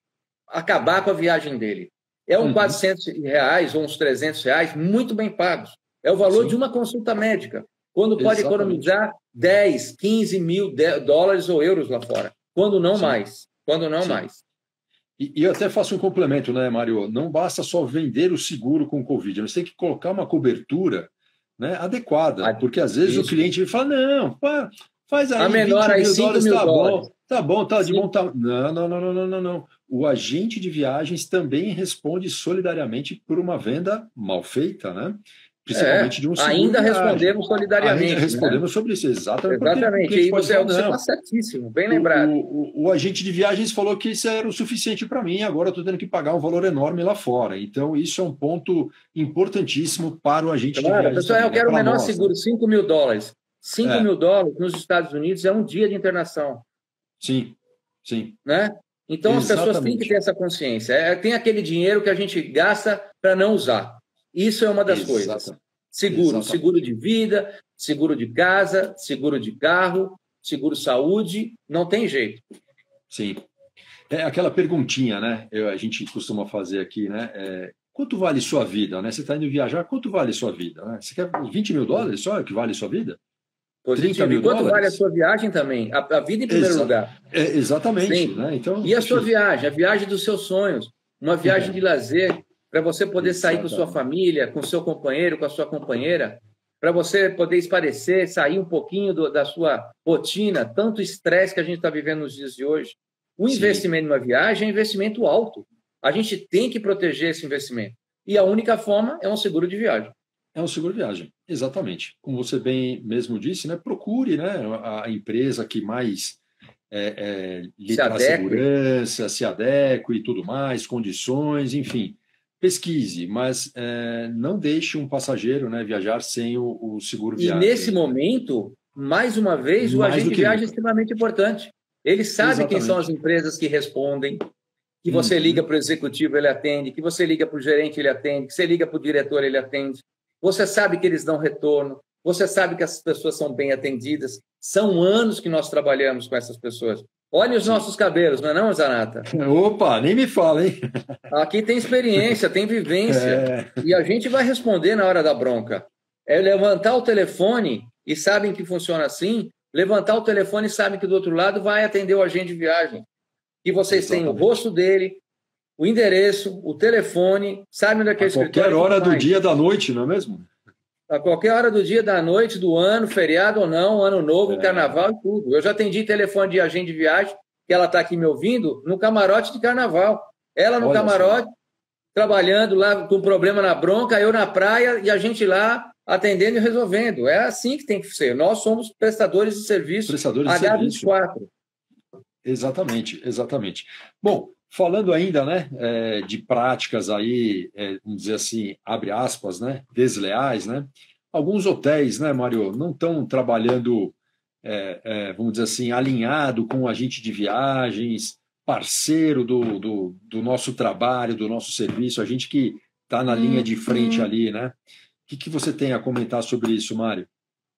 acabar com a viagem dele. É uns R$400 ou uns R$300 muito bem pagos. É o valor de uma consulta médica, quando pode economizar 10, 15 mil dólares ou euros lá fora. quando não mais. Quando não mais. E eu até faço um complemento, né, Mário? Não basta só vender o seguro com Covid, você tem que colocar uma cobertura, né, adequada, porque às vezes o cliente fala, não, faz aí a menor aí $20 mil, tá bom, tá de bom tamanho. Não. O agente de viagens também responde solidariamente por uma venda mal feita, né? Principalmente de um seguro ainda viagem. respondemos solidariamente. Ainda respondemos sobre isso, exatamente. Exatamente, e você está certíssimo, bem lembrado. O agente de viagens falou que isso era o suficiente para mim, agora eu estou tendo que pagar um valor enorme lá fora. Então, isso é um ponto importantíssimo para o agente de viagens. Pessoal, eu quero o menor seguro, $5 mil. $5 mil nos Estados Unidos é um dia de internação. Sim. Né? Então, as pessoas têm que ter essa consciência. Tem aquele dinheiro que a gente gasta para não usar. Isso é uma das coisas. Seguro de vida, seguro de casa, seguro de carro, seguro saúde, não tem jeito. Sim. É aquela perguntinha, né? A gente costuma fazer aqui, né? Quanto vale sua vida, né? Você está indo viajar, quanto vale sua vida? Né? Você quer $20 mil só que vale sua vida? Positivo. $30 mil? Quanto vale a sua viagem também? A vida em primeiro lugar. Exatamente. Né? Então, e a sua viagem? A viagem dos seus sonhos. Uma viagem de lazer, para você poder sair com sua família, com seu companheiro, com a sua companheira, para você poder esparecer, sair um pouquinho da sua rotina, tanto estresse que a gente está vivendo nos dias de hoje. O investimento numa viagem é um investimento alto. A gente tem que proteger esse investimento. E a única forma é um seguro de viagem. É um seguro de viagem, exatamente. Como você bem mesmo disse, né? Procure, né, a empresa que mais lhe traz segurança, se adeque e tudo mais, condições, enfim. Pesquise, mas não deixe um passageiro, né, viajar sem o seguro viagem. E nesse momento, mais uma vez, o agente de viagem é extremamente importante. Ele sabe quem são as empresas que respondem, que você liga para o executivo, ele atende, que você liga para o gerente, ele atende, que você liga para o diretor, ele atende. Você sabe que eles dão retorno, você sabe que essas pessoas são bem atendidas. São anos que nós trabalhamos com essas pessoas. Olha os nossos cabelos, não é não, Zanata? Opa, nem me fala, hein? Aqui tem experiência, tem vivência. E a gente vai responder na hora da bronca. É levantar o telefone, e sabem que funciona assim, levantar o telefone e sabem que do outro lado vai atender o agente de viagem. E vocês têm o rosto dele, o endereço, o telefone, sabem onde é que é o escritório. A qualquer hora do dia, da noite, não é mesmo? A qualquer hora do dia, da noite, do ano, feriado ou não, ano novo, carnaval e tudo. Eu já atendi telefone de agente de viagem, que ela está aqui me ouvindo, no camarote de carnaval. Ela no camarote, trabalhando lá com problema na bronca, eu na praia e a gente lá atendendo e resolvendo. É assim que tem que ser. Nós somos prestadores de serviço H24. Exatamente. Bom, falando ainda, né, de práticas aí, vamos dizer assim, abre aspas, né, desleais, né, alguns hotéis, né, Mário, não estão trabalhando, vamos dizer assim, alinhado com o agente de viagens, parceiro do nosso trabalho, do nosso serviço, a gente que está na linha de frente ali, né? O que você tem a comentar sobre isso, Mário?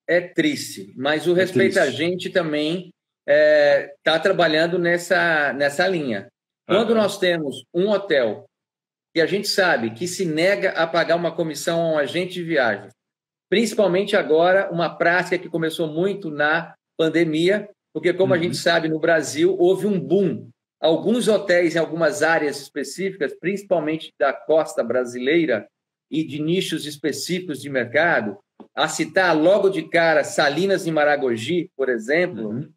É triste, mas o respeito a gente também está trabalhando nessa linha. Quando nós temos um hotel que a gente sabe que se nega a pagar uma comissão a um agente de viagem, principalmente agora, uma prática que começou muito na pandemia, porque, como a gente sabe, no Brasil houve um boom. Alguns hotéis em algumas áreas específicas, principalmente da costa brasileira e de nichos específicos de mercado, a citar logo de cara Salinas e Maragogi, por exemplo,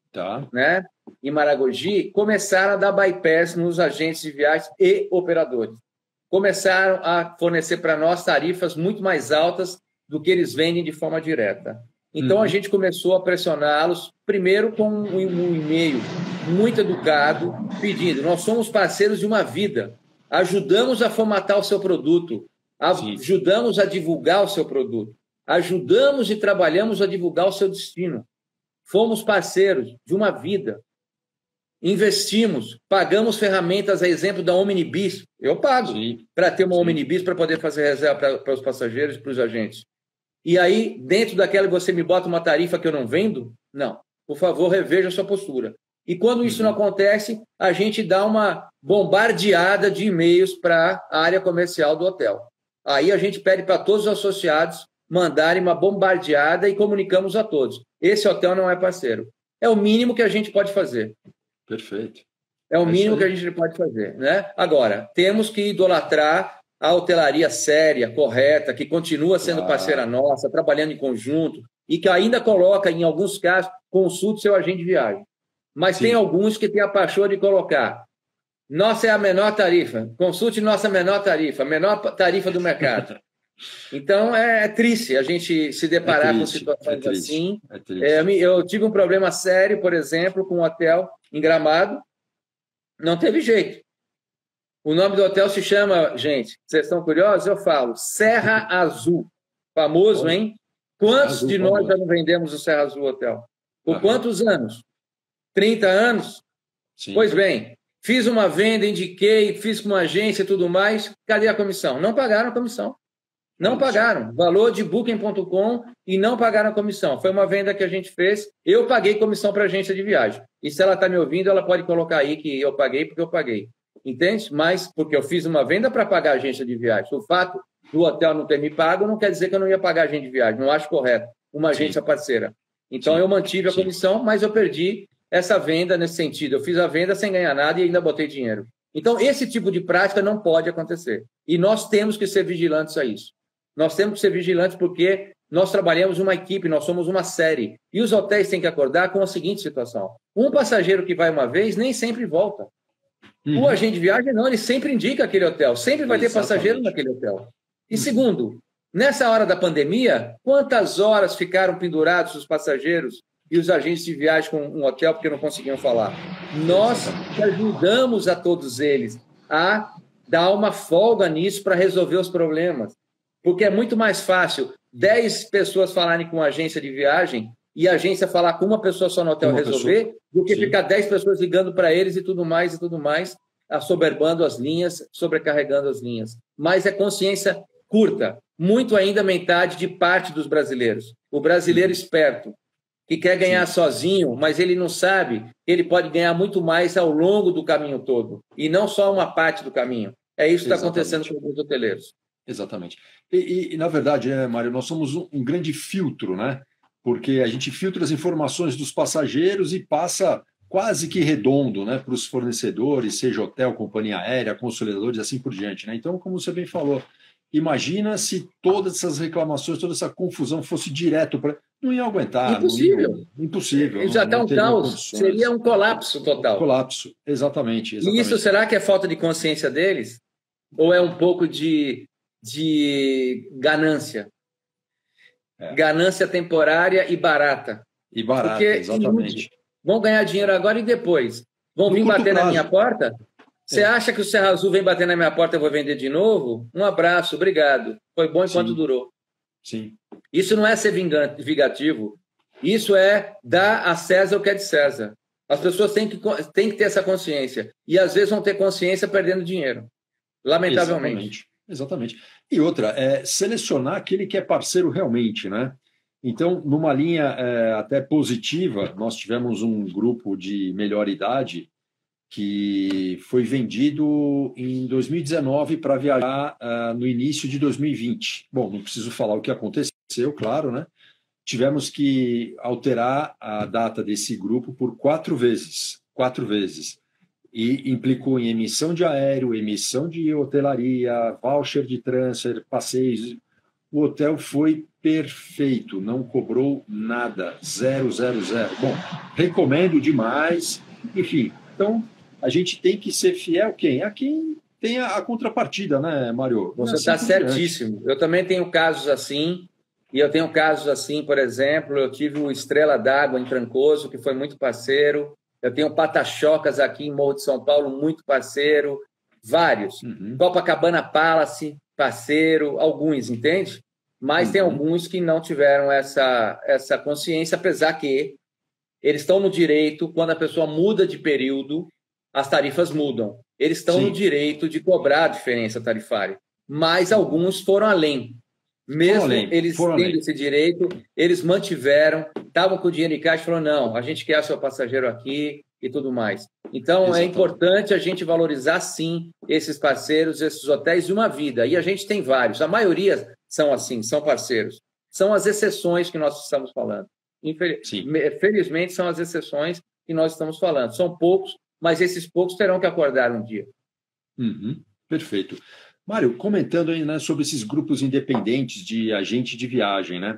né? Em Maragogi, começaram a dar bypass nos agentes de viagens e operadores. Começaram a fornecer para nós tarifas muito mais altas do que eles vendem de forma direta. Então, a gente começou a pressioná-los, primeiro com um e-mail muito educado, pedindo: nós somos parceiros de uma vida, ajudamos a formatar o seu produto, ajudamos a divulgar o seu produto, ajudamos e trabalhamos a divulgar o seu destino. Fomos parceiros de uma vida. Investimos, pagamos ferramentas, a exemplo da Omnibus. Eu pago para ter uma Omnibus para poder fazer reserva para os passageiros e para os agentes. E aí, dentro daquela que você me bota uma tarifa que eu não vendo? Não. Por favor, reveja a sua postura. E quando isso não acontece, a gente dá uma bombardeada de e-mails para a área comercial do hotel. Aí a gente pede para todos os associados mandarem uma bombardeada e comunicamos a todos: esse hotel não é parceiro. É o mínimo que a gente pode fazer. Perfeito. É o mínimo que a gente pode fazer, né? Agora, temos que idolatrar a hotelaria séria, correta, que continua sendo parceira nossa, trabalhando em conjunto, e que ainda coloca, em alguns casos, consulte seu agente de viagem. Mas tem alguns que têm a paixão de colocar: nossa é a menor tarifa, consulte nossa menor tarifa do mercado. Então, é triste a gente se deparar com situações assim. Eu tive um problema sério, por exemplo, com um hotel em Gramado, não teve jeito. O nome do hotel se chama, gente, vocês estão curiosos? Eu falo, Serra Azul. Famoso, hein? Quantos de nós já não vendemos o Serra Azul Hotel? Por quantos anos? 30 anos? Sim. Pois bem, fiz uma venda, indiquei, fiz com uma agência e tudo mais. Cadê a comissão? Não pagaram a comissão. Não pagaram. Valor de Booking.com e não pagaram a comissão. Foi uma venda que a gente fez. Eu paguei comissão para a agência de viagem. E se ela está me ouvindo, ela pode colocar aí que eu paguei porque eu paguei. Entende? Mas porque eu fiz uma venda para pagar a agência de viagem. O fato do hotel não ter me pago não quer dizer que eu não ia pagar a agência de viagem. Não acho correto uma agência parceira. Então, eu mantive a comissão, mas eu perdi essa venda nesse sentido. Eu fiz a venda sem ganhar nada e ainda botei dinheiro. Então, esse tipo de prática não pode acontecer. E nós temos que ser vigilantes a isso. Nós temos que ser vigilantes porque nós trabalhamos uma equipe, nós somos uma série. E os hotéis têm que acordar com a seguinte situação. Um passageiro que vai uma vez nem sempre volta. O agente de viagem não, ele sempre indica aquele hotel. Sempre vai ter passageiro naquele hotel. E segundo, nessa hora da pandemia, quantas horas ficaram pendurados os passageiros e os agentes de viagem com um hotel porque não conseguiam falar? Nós ajudamos a todos eles a dar uma folga nisso para resolver os problemas. Porque é muito mais fácil 10 pessoas falarem com uma agência de viagem e a agência falar com uma pessoa só no hotel resolver, do que ficar 10 pessoas ligando para eles e tudo mais, assoberbando as linhas, sobrecarregando as linhas. Mas é consciência curta, muito ainda metade de parte dos brasileiros. O brasileiro esperto, que quer ganhar sozinho, mas ele não sabe, ele pode ganhar muito mais ao longo do caminho todo, e não só uma parte do caminho. É isso que está acontecendo com os hoteleiros. Exatamente. E na verdade, Mário, nós somos um grande filtro, né? Porque a gente filtra as informações dos passageiros e passa quase que redondo, né, para os fornecedores, seja hotel, companhia aérea, consolidadores, assim por diante, né? Então, como você bem falou, imagina se todas essas reclamações, toda essa confusão fosse direto para... Não ia aguentar. Impossível. Impossível. Já está um caos. Seria um colapso total. Colapso, exatamente. E isso, será que é falta de consciência deles? Ou é um pouco de ganância? Ganância temporária e barata. Porque, exatamente. Vão ganhar dinheiro agora e depois. Vão vir bater na minha porta? Você acha que o Serra Azul vem bater na minha porta e eu vou vender de novo? Um abraço, obrige. Foi bom enquanto durou. Sim. Isso não é ser vingativo. Isso é dar a César o que é de César. As pessoas têm que ter essa consciência. E às vezes vão ter consciência perdendo dinheiro. Lamentavelmente. Exatamente. E outra, selecionar aquele que é parceiro realmente, né? Então, numa linha até positiva, nós tivemos um grupo de melhor idade que foi vendido em 2019 para viajar no início de 2020. Bom, não preciso falar o que aconteceu, claro, né? Tivemos que alterar a data desse grupo por 4 vezes. 4 vezes. E implicou em emissão de aéreo, emissão de hotelaria, voucher de transfer, passeios. O hotel foi perfeito, não cobrou nada, 0. Bom, recomendo demais. Enfim, então a gente tem que ser fiel a quem tem a contrapartida, né, Mário? Você está certíssimo. Eu também tenho casos assim, e eu tenho casos assim, por exemplo, eu tive o Estrela d'Água em Trancoso, que foi muito parceiro. Eu tenho Pata-Chocas aqui em Morro de São Paulo, muito parceiro. Vários. Copacabana Palace, parceiro. Alguns, entende? Mas tem alguns que não tiveram essa consciência, apesar que eles estão no direito, quando a pessoa muda de período, as tarifas mudam. Eles estão no direito de cobrar a diferença tarifária. Mas alguns foram além. Mesmo eles tendo esse direito, eles mantiveram, estavam com o dinheiro em caixa e falaram, não, a gente quer seu passageiro aqui e tudo mais. Então, é importante a gente valorizar, sim, esses parceiros, esses hotéis de uma vida. E a gente tem vários. A maioria são assim, são parceiros. São as exceções que nós estamos falando. Felizmente, são as exceções, que nós estamos falando. São poucos, mas esses poucos terão que acordar um dia. Perfeito. Mário, comentando aí, né, sobre esses grupos independentes de agente de viagem, né?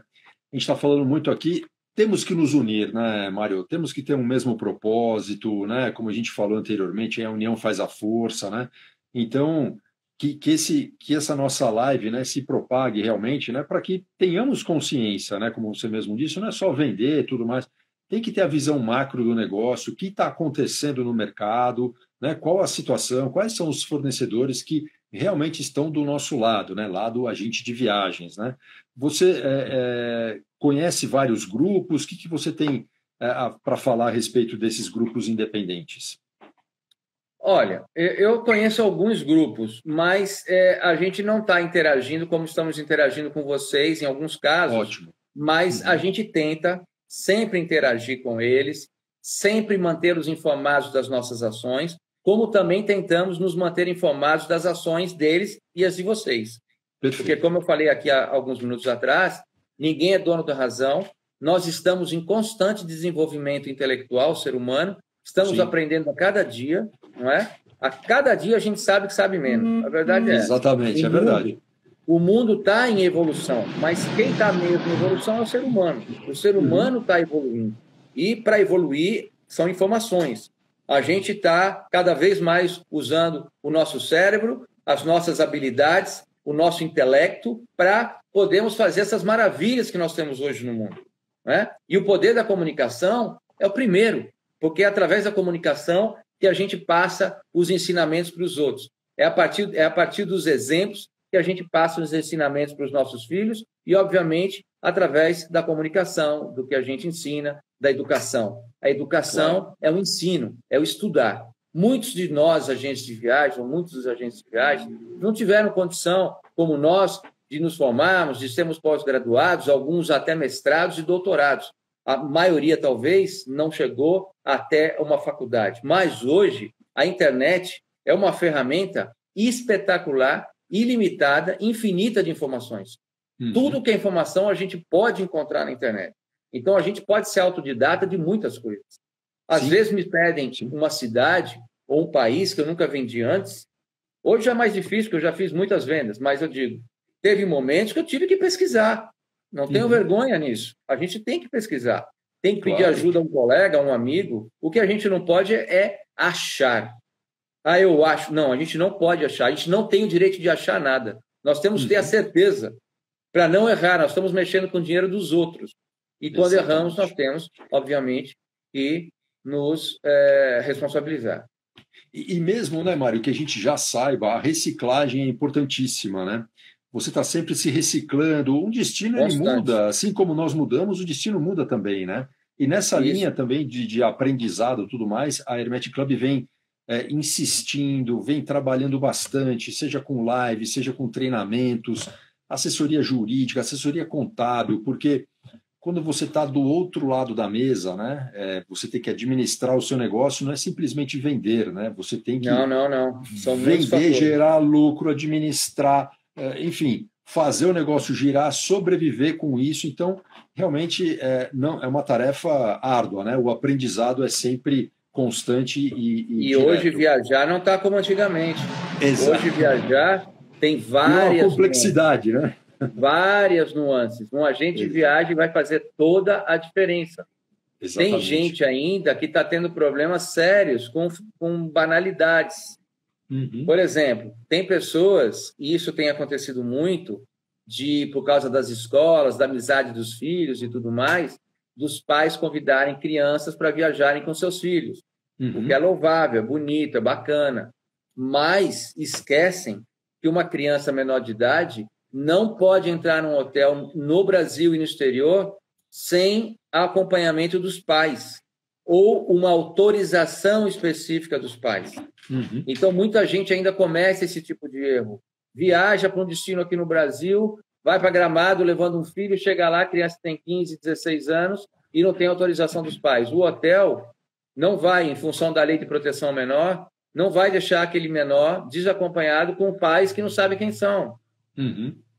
A gente está falando muito aqui, temos que nos unir, né, Mário? Temos que ter um mesmo propósito, né? Como a gente falou anteriormente, a união faz a força, né? Então, que essa nossa live, né, se propague realmente, né, para que tenhamos consciência, né, como você mesmo disse, não é só vender e tudo mais, tem que ter a visão macro do negócio, o que está acontecendo no mercado, né, qual a situação, quais são os fornecedores que realmente estão do nosso lado, né, lá do agente de viagens, né? Você conhece vários grupos, o que você tem para falar a respeito desses grupos independentes? Olha, eu conheço alguns grupos, mas a gente não está interagindo como estamos interagindo com vocês em alguns casos. Ótimo. Mas a gente tenta sempre interagir com eles, sempre mantê-los informados das nossas ações, como também tentamos nos manter informados das ações deles e as de vocês. Perfeito. Porque, como eu falei aqui há alguns minutos atrás, ninguém é dono da razão, nós estamos em constante desenvolvimento intelectual, ser humano, estamos aprendendo a cada dia, não é? A cada dia a gente sabe que sabe menos. A verdade é essa. Exatamente, é verdade. O mundo está em evolução, mas quem está mesmo em evolução é o ser humano. O ser humano está evoluindo. E, para evoluir, são informações. A gente está cada vez mais usando o nosso cérebro, as nossas habilidades, o nosso intelecto, para podermos fazer essas maravilhas que nós temos hoje no mundo. Né? E o poder da comunicação é o primeiro, porque é através da comunicação que a gente passa os ensinamentos para os outros. É a partir dos exemplos que a gente passa os ensinamentos para os nossos filhos e, obviamente, através da comunicação, do que a gente ensina, da educação. A educação é o ensino, é o estudar. Muitos de nós, agentes de viagem, ou muitos dos agentes de viagem, não tiveram condição, como nós, de nos formarmos, de sermos pós-graduados, alguns até mestrados e doutorados. A maioria, talvez, não chegou até uma faculdade. Mas, hoje, a internet é uma ferramenta espetacular, ilimitada, infinita de informações. Tudo que é informação a gente pode encontrar na internet. Então, a gente pode ser autodidata de muitas coisas. Às vezes me pedem uma cidade ou um país que eu nunca vendi antes. Hoje é mais difícil, porque eu já fiz muitas vendas, mas eu digo, teve momentos que eu tive que pesquisar. Não tenho vergonha nisso. A gente tem que pesquisar. Tem que pedir ajuda a um colega, a um amigo. O que a gente não pode é achar. Ah, eu acho. Não, a gente não pode achar. A gente não tem o direito de achar nada. Nós temos que ter a certeza. Para não errar, nós estamos mexendo com o dinheiro dos outros. E quando erramos, nós temos, obviamente, que nos responsabilizar. E mesmo, né, Mário, que a gente já saiba, a reciclagem é importantíssima, né? Você está sempre se reciclando. Um destino ele muda, assim como nós mudamos, o destino muda também, né? E nessa linha também de aprendizado e tudo mais, a Hermetic Club vem insistindo, vem trabalhando bastante, seja com live, seja com treinamentos, assessoria jurídica, assessoria contábil, porque quando você está do outro lado da mesa, né, você tem que administrar o seu negócio, não é simplesmente vender, né? Você tem que vender, gerar lucro, administrar, enfim, fazer o negócio girar, sobreviver com isso. Então, realmente, não é uma tarefa árdua, né? O aprendizado é sempre constante e hoje viajar não está como antigamente. Exato. Hoje viajar tem várias... uma complexidade, né? Várias nuances. Um agente de viagem vai fazer toda a diferença. Exatamente. Tem gente ainda que está tendo problemas sérios com banalidades. Por exemplo, tem pessoas, e isso tem acontecido muito, por causa das escolas, da amizade dos filhos e tudo mais, dos pais convidarem crianças para viajarem com seus filhos. O que é louvável, é bonito, é bacana. Mas esquecem que uma criança menor de idade não pode entrar num hotel no Brasil e no exterior sem acompanhamento dos pais ou uma autorização específica dos pais. Então, muita gente ainda comete esse tipo de erro. Viaja para um destino aqui no Brasil, vai para Gramado levando um filho, chega lá, a criança tem 15, 16 anos e não tem autorização dos pais. O hotel não vai, em função da lei de proteção ao menor, não vai deixar aquele menor desacompanhado com pais que não sabem quem são.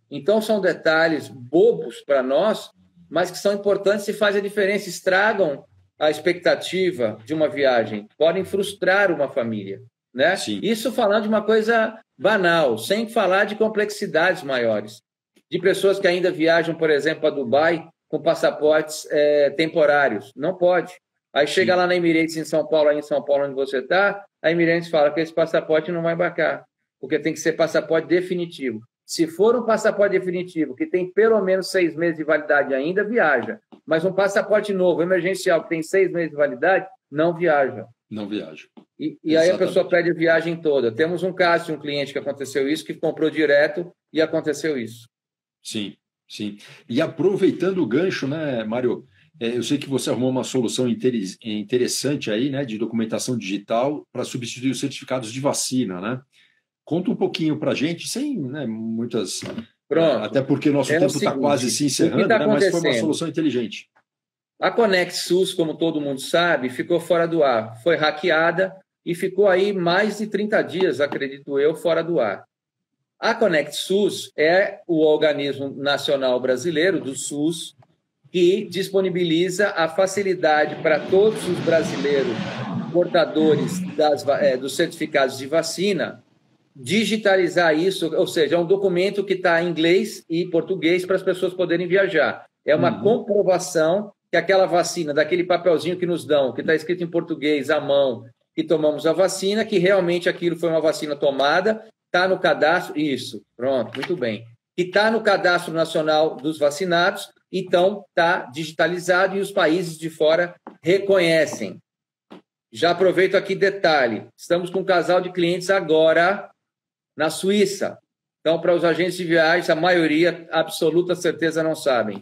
Então, são detalhes bobos para nós, mas que são importantes e fazem a diferença, estragam a expectativa de uma viagem, podem frustrar uma família, né? Sim. Isso falando de uma coisa banal, sem falar de complexidades maiores, de pessoas que ainda viajam, por exemplo, a Dubai com passaportes temporários. Não pode. Aí chega lá na Emirates em São Paulo, aí em São Paulo onde você está, a Emirates fala que esse passaporte não vai embarcar, porque tem que ser passaporte definitivo. Se for um passaporte definitivo, que tem pelo menos 6 meses de validade ainda, viaja. Mas um passaporte novo, emergencial, que tem 6 meses de validade, não viaja. Não viaja. E aí a pessoa perde a viagem toda. Temos um caso de um cliente que aconteceu isso, que comprou direto e aconteceu isso. Sim, sim. E aproveitando o gancho, né, Mário? Eu sei que você arrumou uma solução interessante aí, né, de documentação digital para substituir os certificados de vacina, né? Conta um pouquinho para a gente, sem, né, muitas... Pronto. Até porque o nosso tempo está quase se encerrando, né, mas foi uma solução inteligente. A Conect SUS, como todo mundo sabe, ficou fora do ar. Foi hackeada e ficou aí mais de 30 dias, acredito eu, fora do ar. A Conect SUS é o organismo nacional brasileiro do SUS que disponibiliza a facilidade para todos os brasileiros portadores dos certificados de vacina digitalizar isso, ou seja, é um documento que está em inglês e português para as pessoas poderem viajar. É uma comprovação que aquela vacina, daquele papelzinho que nos dão, que está escrito em português à mão, que tomamos a vacina, que realmente aquilo foi uma vacina tomada, está no cadastro, isso, pronto, muito bem. Que está no Cadastro Nacional dos Vacinados, então está digitalizado e os países de fora reconhecem. Já aproveito aqui detalhe, estamos com um casal de clientes agora na Suíça. Então, para os agentes de viagens, a maioria, absoluta certeza, não sabem.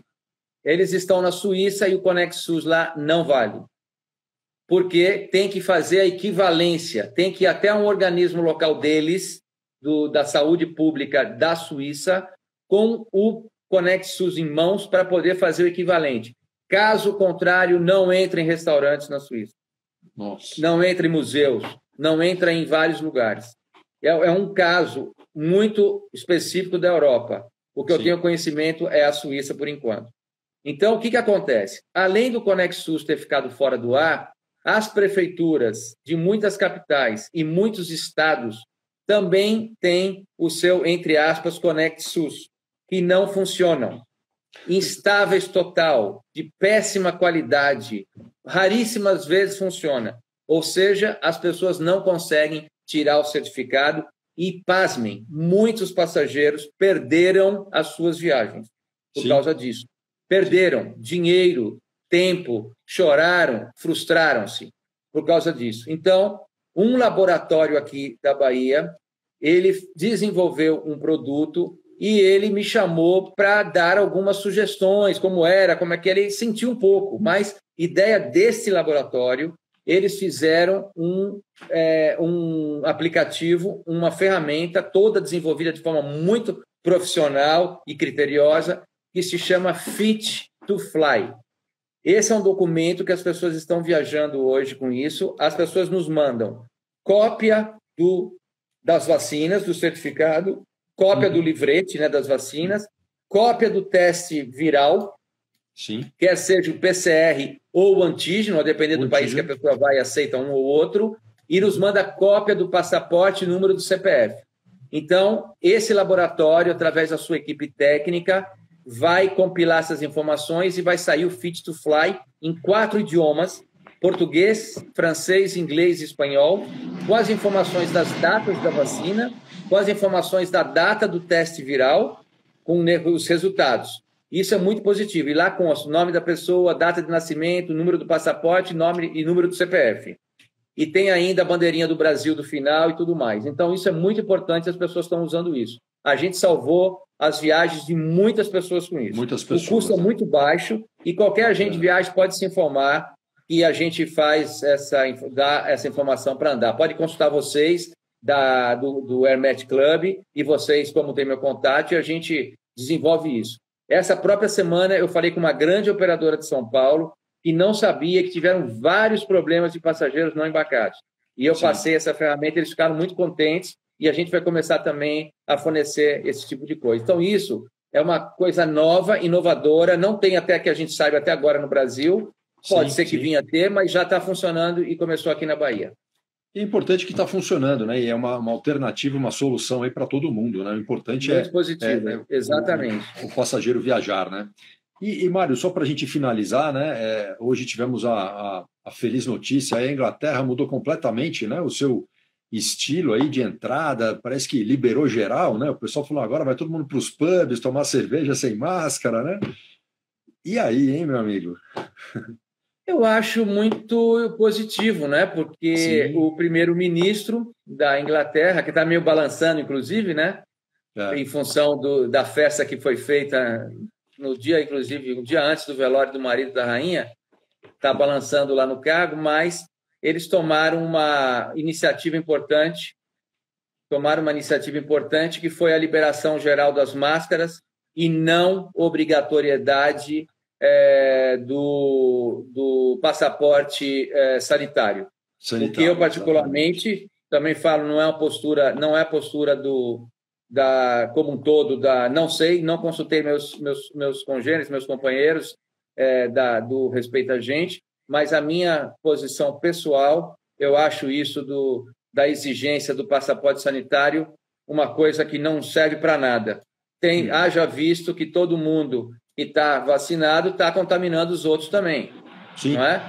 Eles estão na Suíça e o Conect SUS lá não vale. Porque tem que fazer a equivalência, tem que ir até um organismo local deles, da saúde pública da Suíça, com o Conect SUS em mãos para poder fazer o equivalente. Caso contrário, não entra em restaurantes na Suíça. Nossa. Não entra em museus, não entra em vários lugares. É um caso muito específico da Europa. O que eu tenho conhecimento é a Suíça, por enquanto. Então, o que acontece? Além do Conect SUS ter ficado fora do ar, as prefeituras de muitas capitais e muitos estados também têm o seu, entre aspas, Conect SUS, que não funcionam. Instáveis total, de péssima qualidade, raríssimas vezes funciona. Ou seja, as pessoas não conseguem tirar o certificado e, pasmem, muitos passageiros perderam as suas viagens por causa disso. Perderam dinheiro, tempo, choraram, frustraram-se por causa disso. Então, um laboratório aqui da Bahia, ele desenvolveu um produto e ele me chamou para dar algumas sugestões, como é que era, ele sentiu um pouco, mas ideia desse laboratório, eles fizeram um aplicativo, uma ferramenta toda desenvolvida de forma muito profissional e criteriosa, que se chama Fit to Fly. Esse é um documento que as pessoas estão viajando hoje com isso, as pessoas nos mandam cópia das vacinas, do certificado, cópia do livrete, né, das vacinas, cópia do teste viral, quer seja o PCR ou o antígeno, a depender do país que a pessoa vai, aceita um ou outro, e nos manda cópia do passaporte e número do CPF. Então, esse laboratório, através da sua equipe técnica, vai compilar essas informações e vai sair o Fit to Fly em 4 idiomas, português, francês, inglês e espanhol, com as informações das datas da vacina, com as informações da data do teste viral, com os resultados. Isso é muito positivo. E lá consta o nome da pessoa, data de nascimento, número do passaporte, nome e número do CPF. E tem ainda a bandeirinha do Brasil do final e tudo mais. Então, isso é muito importante, as pessoas estão usando isso. A gente salvou as viagens de muitas pessoas com isso. Muitas pessoas. O custo é muito baixo e qualquer agente de viagem pode se informar e a gente dá essa informação para andar. Pode consultar vocês do Hermet Club e vocês, como tem meu contato, e a gente desenvolve isso. Essa própria semana eu falei com uma grande operadora de São Paulo que não sabia que tiveram vários problemas de passageiros não embarcados. E eu passei essa ferramenta, eles ficaram muito contentes e a gente vai começar também a fornecer esse tipo de coisa. Então, isso é uma coisa nova, inovadora, não tem até que a gente saiba até agora no Brasil, Pode ser que vinha a ter, mas já está funcionando e começou aqui na Bahia. É importante que está funcionando, né? E é uma alternativa, uma solução aí para todo mundo, né? O importante muito positivo, exatamente. O passageiro viajar, né? E Mário, só para a gente finalizar, né? Hoje tivemos a feliz notícia, a Inglaterra mudou completamente, né? O seu estilo aí de entrada, parece que liberou geral, né? O pessoal falou, agora vai todo mundo para os pubs tomar cerveja sem máscara, né? E aí, hein, meu amigo? Eu acho muito positivo, né? Porque Sim. o primeiro-ministro da Inglaterra, que está meio balançando, inclusive, né? Em função da festa que foi feita no dia, inclusive, um dia antes do velório do marido da rainha, está balançando lá no cargo, mas eles tomaram uma iniciativa importante, que foi a liberação geral das máscaras e não obrigatoriedade do passaporte sanitário. O que eu, particularmente, também falo, não é a postura como um todo, não sei, não consultei meus congêneres, meus companheiros do Respeita a Gente, mas a minha posição pessoal, eu acho isso da exigência do passaporte sanitário uma coisa que não serve para nada. Haja visto que todo mundo que está vacinado está contaminando os outros também. Sim. Não é?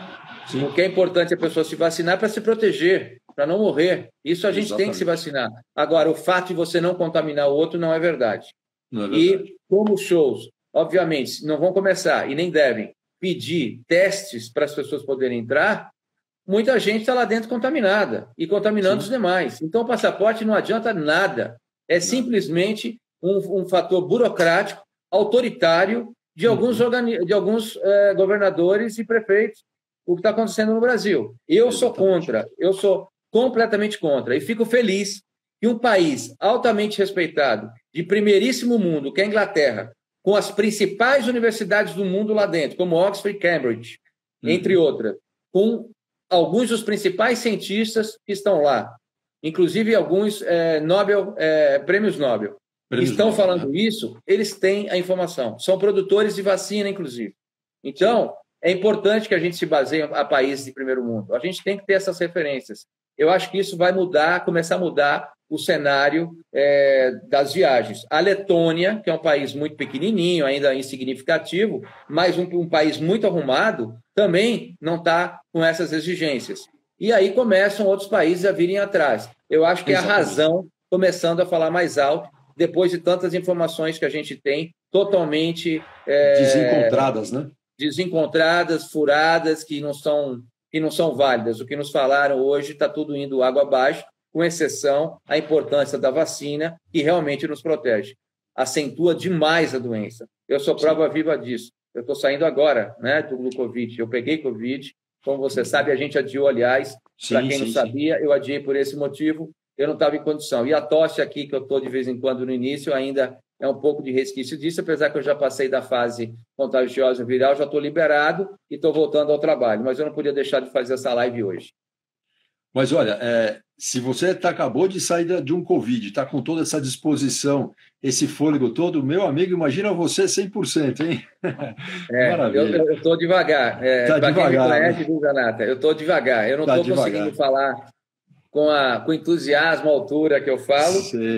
Sim. O que é importante a pessoa se vacinar para se proteger, para não morrer. Isso a gente tem que se vacinar. Agora, o fato de você não contaminar o outro não é verdade. Não é verdade. E como os shows, obviamente, não vão começar e nem devem pedir testes para as pessoas poderem entrar, muita gente está lá dentro contaminada e contaminando os demais. Então, o passaporte não adianta nada. É simplesmente um fator burocrático, autoritário de alguns governadores e prefeitos, o que está acontecendo no Brasil. Eu sou contra, eu sou completamente contra. E fico feliz que um país altamente respeitado, de primeiríssimo mundo, que é a Inglaterra, com as principais universidades do mundo lá dentro, como Oxford e Cambridge, entre outras, com alguns dos principais cientistas que estão lá, inclusive alguns prêmios Nobel. Estão falando isso, eles têm a informação. São produtores de vacina, inclusive. Então, é importante que a gente se baseie a países de primeiro mundo. A gente tem que ter essas referências. Eu acho que isso vai começar a mudar o cenário das viagens. A Letônia, que é um país muito pequenininho, ainda insignificativo, mas um país muito arrumado, também não está com essas exigências. E aí começam outros países a virem atrás. Eu acho que é a razão começando a falar mais alto, depois de tantas informações que a gente tem, totalmente desencontradas, né? Desencontradas, furadas, que não são válidas. O que nos falaram hoje está tudo indo água abaixo, com exceção à importância da vacina, que realmente nos protege. Acentua demais a doença. Eu sou prova viva disso. Eu estou saindo agora, né, do Covid. Eu peguei Covid, como você sabe, a gente adiou, aliás, para quem não sabia, eu adiei por esse motivo. Eu não estava em condição. E a tosse aqui, que eu estou de vez em quando no início, ainda é um pouco de resquício disso, apesar que eu já passei da fase contagiosa viral, já estou liberado e estou voltando ao trabalho. Mas eu não podia deixar de fazer essa live hoje. Mas olha, se você acabou de sair de um Covid, está com toda essa disposição, esse fôlego todo, meu amigo, imagina você 100%, hein? Maravilha. Eu estou devagar. Para quem me conhece, viu, Zanata? Eu estou devagar. Eu não estou conseguindo falar com entusiasmo, a altura que eu falo,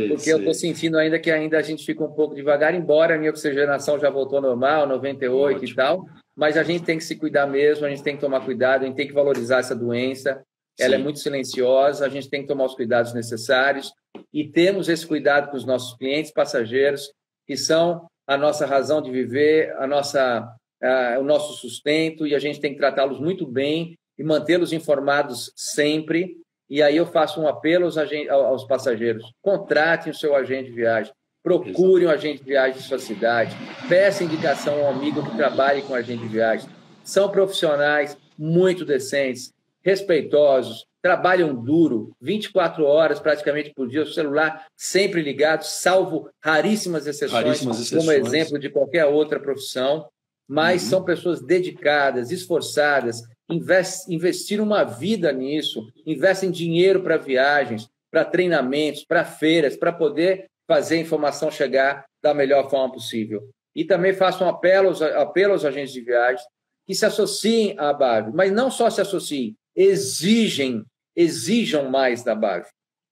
porque eu estou sentindo ainda que a gente fica um pouco devagar, embora a minha oxigenação já voltou normal, 98 e tal, mas a gente tem que se cuidar mesmo, a gente tem que tomar cuidado, a gente tem que valorizar essa doença, ela é muito silenciosa, a gente tem que tomar os cuidados necessários e temos esse cuidado com os nossos clientes, passageiros, que são a nossa razão de viver, o nosso sustento, e a gente tem que tratá-los muito bem e mantê-los informados sempre. E aí eu faço um apelo aos passageiros: contratem o seu agente de viagem, procurem um agente de viagem de sua cidade, peça indicação a um amigo que trabalhe com agente de viagem. São profissionais muito decentes, respeitosos, trabalham duro, 24 horas praticamente por dia, o celular sempre ligado, salvo raríssimas exceções, como exemplo de qualquer outra profissão, mas são pessoas dedicadas, esforçadas, investiram uma vida nisso, investem dinheiro para viagens, para treinamentos, para feiras, para poder fazer a informação chegar da melhor forma possível. E também faço um apelo aos agentes de viagens que se associem à BAV, mas não só se associem, exijam mais da BAV.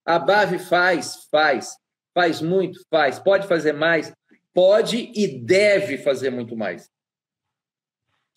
A BAV faz muito, pode fazer mais, pode e deve fazer muito mais.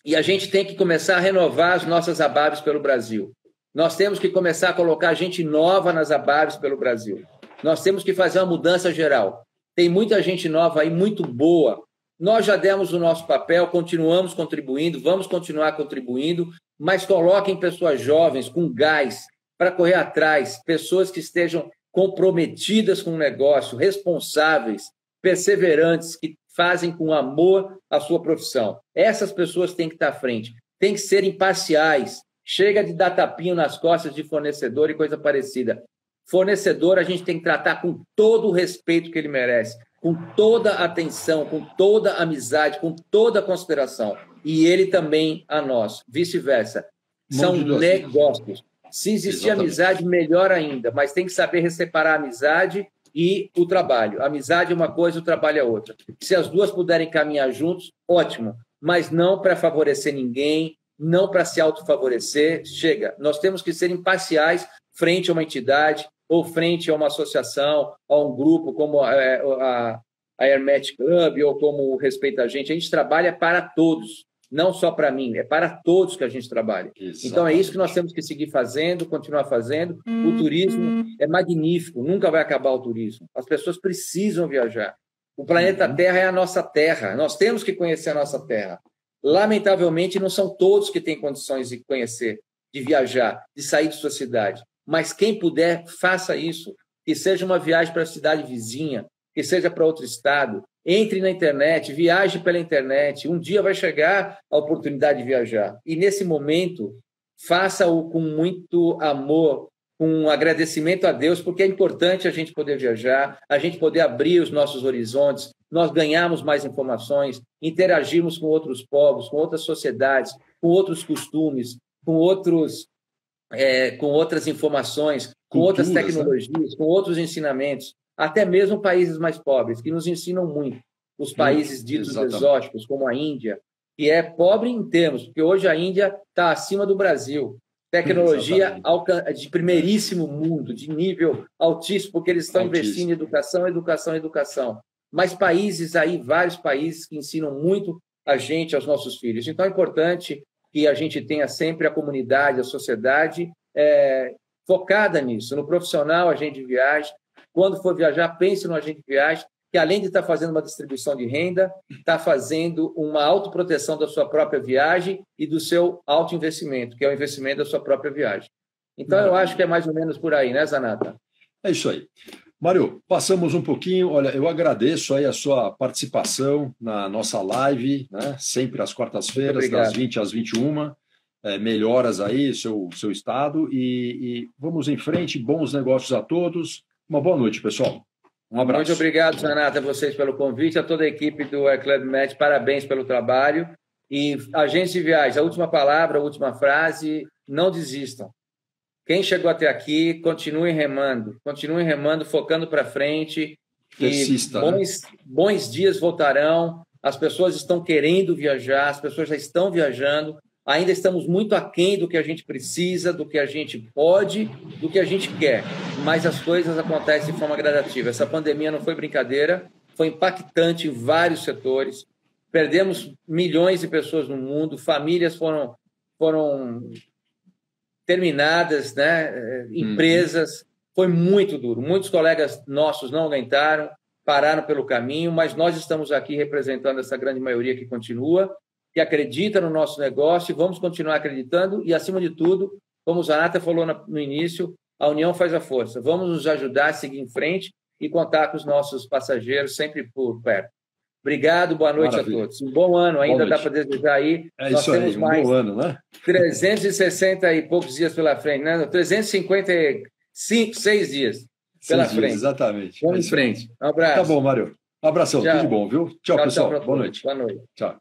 E a gente tem que começar a renovar as nossas ABAVs pelo Brasil. Nós temos que começar a colocar gente nova nas ABAVs pelo Brasil. Nós temos que fazer uma mudança geral. Tem muita gente nova aí, muito boa. Nós já demos o nosso papel, continuamos contribuindo, vamos continuar contribuindo, mas coloquem pessoas jovens, com gás, para correr atrás, pessoas que estejam comprometidas com o negócio, responsáveis, perseverantes, que fazem com amor a sua profissão. Essas pessoas têm que estar à frente, têm que ser imparciais. Chega de dar tapinho nas costas de fornecedor e coisa parecida. Fornecedor a gente tem que tratar com todo o respeito que ele merece, com toda a atenção, com toda a amizade, com toda a consideração. E ele também a nós, vice-versa. São negócios. Se existir amizade, melhor ainda, mas tem que saber separar a amizade e o trabalho. A amizade é uma coisa, o trabalho é outra. Se as duas puderem caminhar juntos, ótimo, mas não para favorecer ninguém, não para se autofavorecer. Chega, nós temos que ser imparciais frente a uma entidade ou frente a uma associação, a um grupo como a Hermet Club ou como o Respeita a gente trabalha para todos, não só para mim, é para todos que a gente trabalha. Exatamente. Então é isso que nós temos que seguir fazendo, continuar fazendo. O turismo é magnífico, nunca vai acabar o turismo. As pessoas precisam viajar. O planeta Terra é a nossa terra, nós temos que conhecer a nossa terra. Lamentavelmente, não são todos que têm condições de conhecer, de viajar, de sair de sua cidade. Mas quem puder, faça isso. Que seja uma viagem para a cidade vizinha, que seja para outro estado. Entre na internet, viaje pela internet. Um dia vai chegar a oportunidade de viajar. E, nesse momento, faça-o com muito amor, com um agradecimento a Deus, porque é importante a gente poder viajar, a gente poder abrir os nossos horizontes, nós ganharmos mais informações, interagirmos com outros povos, com outras sociedades, com outros costumes, com outras informações, com outras tecnologias, com outros ensinamentos, até mesmo países mais pobres, que nos ensinam muito. Os países ditos exóticos, como a Índia, que é pobre em termos, porque hoje a Índia está acima do Brasil. Tecnologia de primeiríssimo mundo, de nível altíssimo, porque eles estão investindo em educação. Mas países aí, vários países que ensinam muito a gente, aos nossos filhos. Então é importante que a gente tenha sempre a comunidade, a sociedade focada nisso. No profissional, agente de viagem. Quando for viajar, pense no agente de viagem, que além de estar fazendo uma distribuição de renda, está fazendo uma autoproteção da sua própria viagem e do seu autoinvestimento, que é o investimento da sua própria viagem. Então, eu acho que é mais ou menos por aí, né, Zanata? É isso aí. Mário, passamos um pouquinho. Olha, eu agradeço aí a sua participação na nossa live, né? Sempre às quartas-feiras, das 20 às 21. Melhoras aí, seu estado. E vamos em frente. Bons negócios a todos. Uma boa noite, pessoal. Um abraço. Muito obrigado, Zanata, a vocês pelo convite, a toda a equipe do Club Med, parabéns pelo trabalho. E agentes de viagem, a última palavra, a última frase, não desistam. Quem chegou até aqui, continuem remando, focando para frente. Persista, bons dias voltarão, as pessoas estão querendo viajar, as pessoas já estão viajando, ainda estamos muito aquém do que a gente precisa, do que a gente pode, do que a gente quer, mas as coisas acontecem de forma gradativa. Essa pandemia não foi brincadeira, foi impactante em vários setores, perdemos milhões de pessoas no mundo, famílias foram terminadas, né? Empresas, foi muito duro, muitos colegas nossos não aguentaram, pararam pelo caminho, mas nós estamos aqui representando essa grande maioria que continua, que acredita no nosso negócio, e vamos continuar acreditando, e acima de tudo, como o Zanata falou no início, a união faz a força, vamos nos ajudar a seguir em frente e contar com os nossos passageiros sempre por perto. Obrigado, boa noite. Maravilha. A todos. Um bom ano, ainda dá para desejar aí. Nós temos aí, mais bom ano, né? 360 e poucos dias pela frente, né? 356 dias pela frente. Exatamente. Vamos em frente. Um abraço. Tá bom, Mário. Um abração, tudo de bom, viu? Tchau, pessoal. Boa noite. Boa noite. Tchau.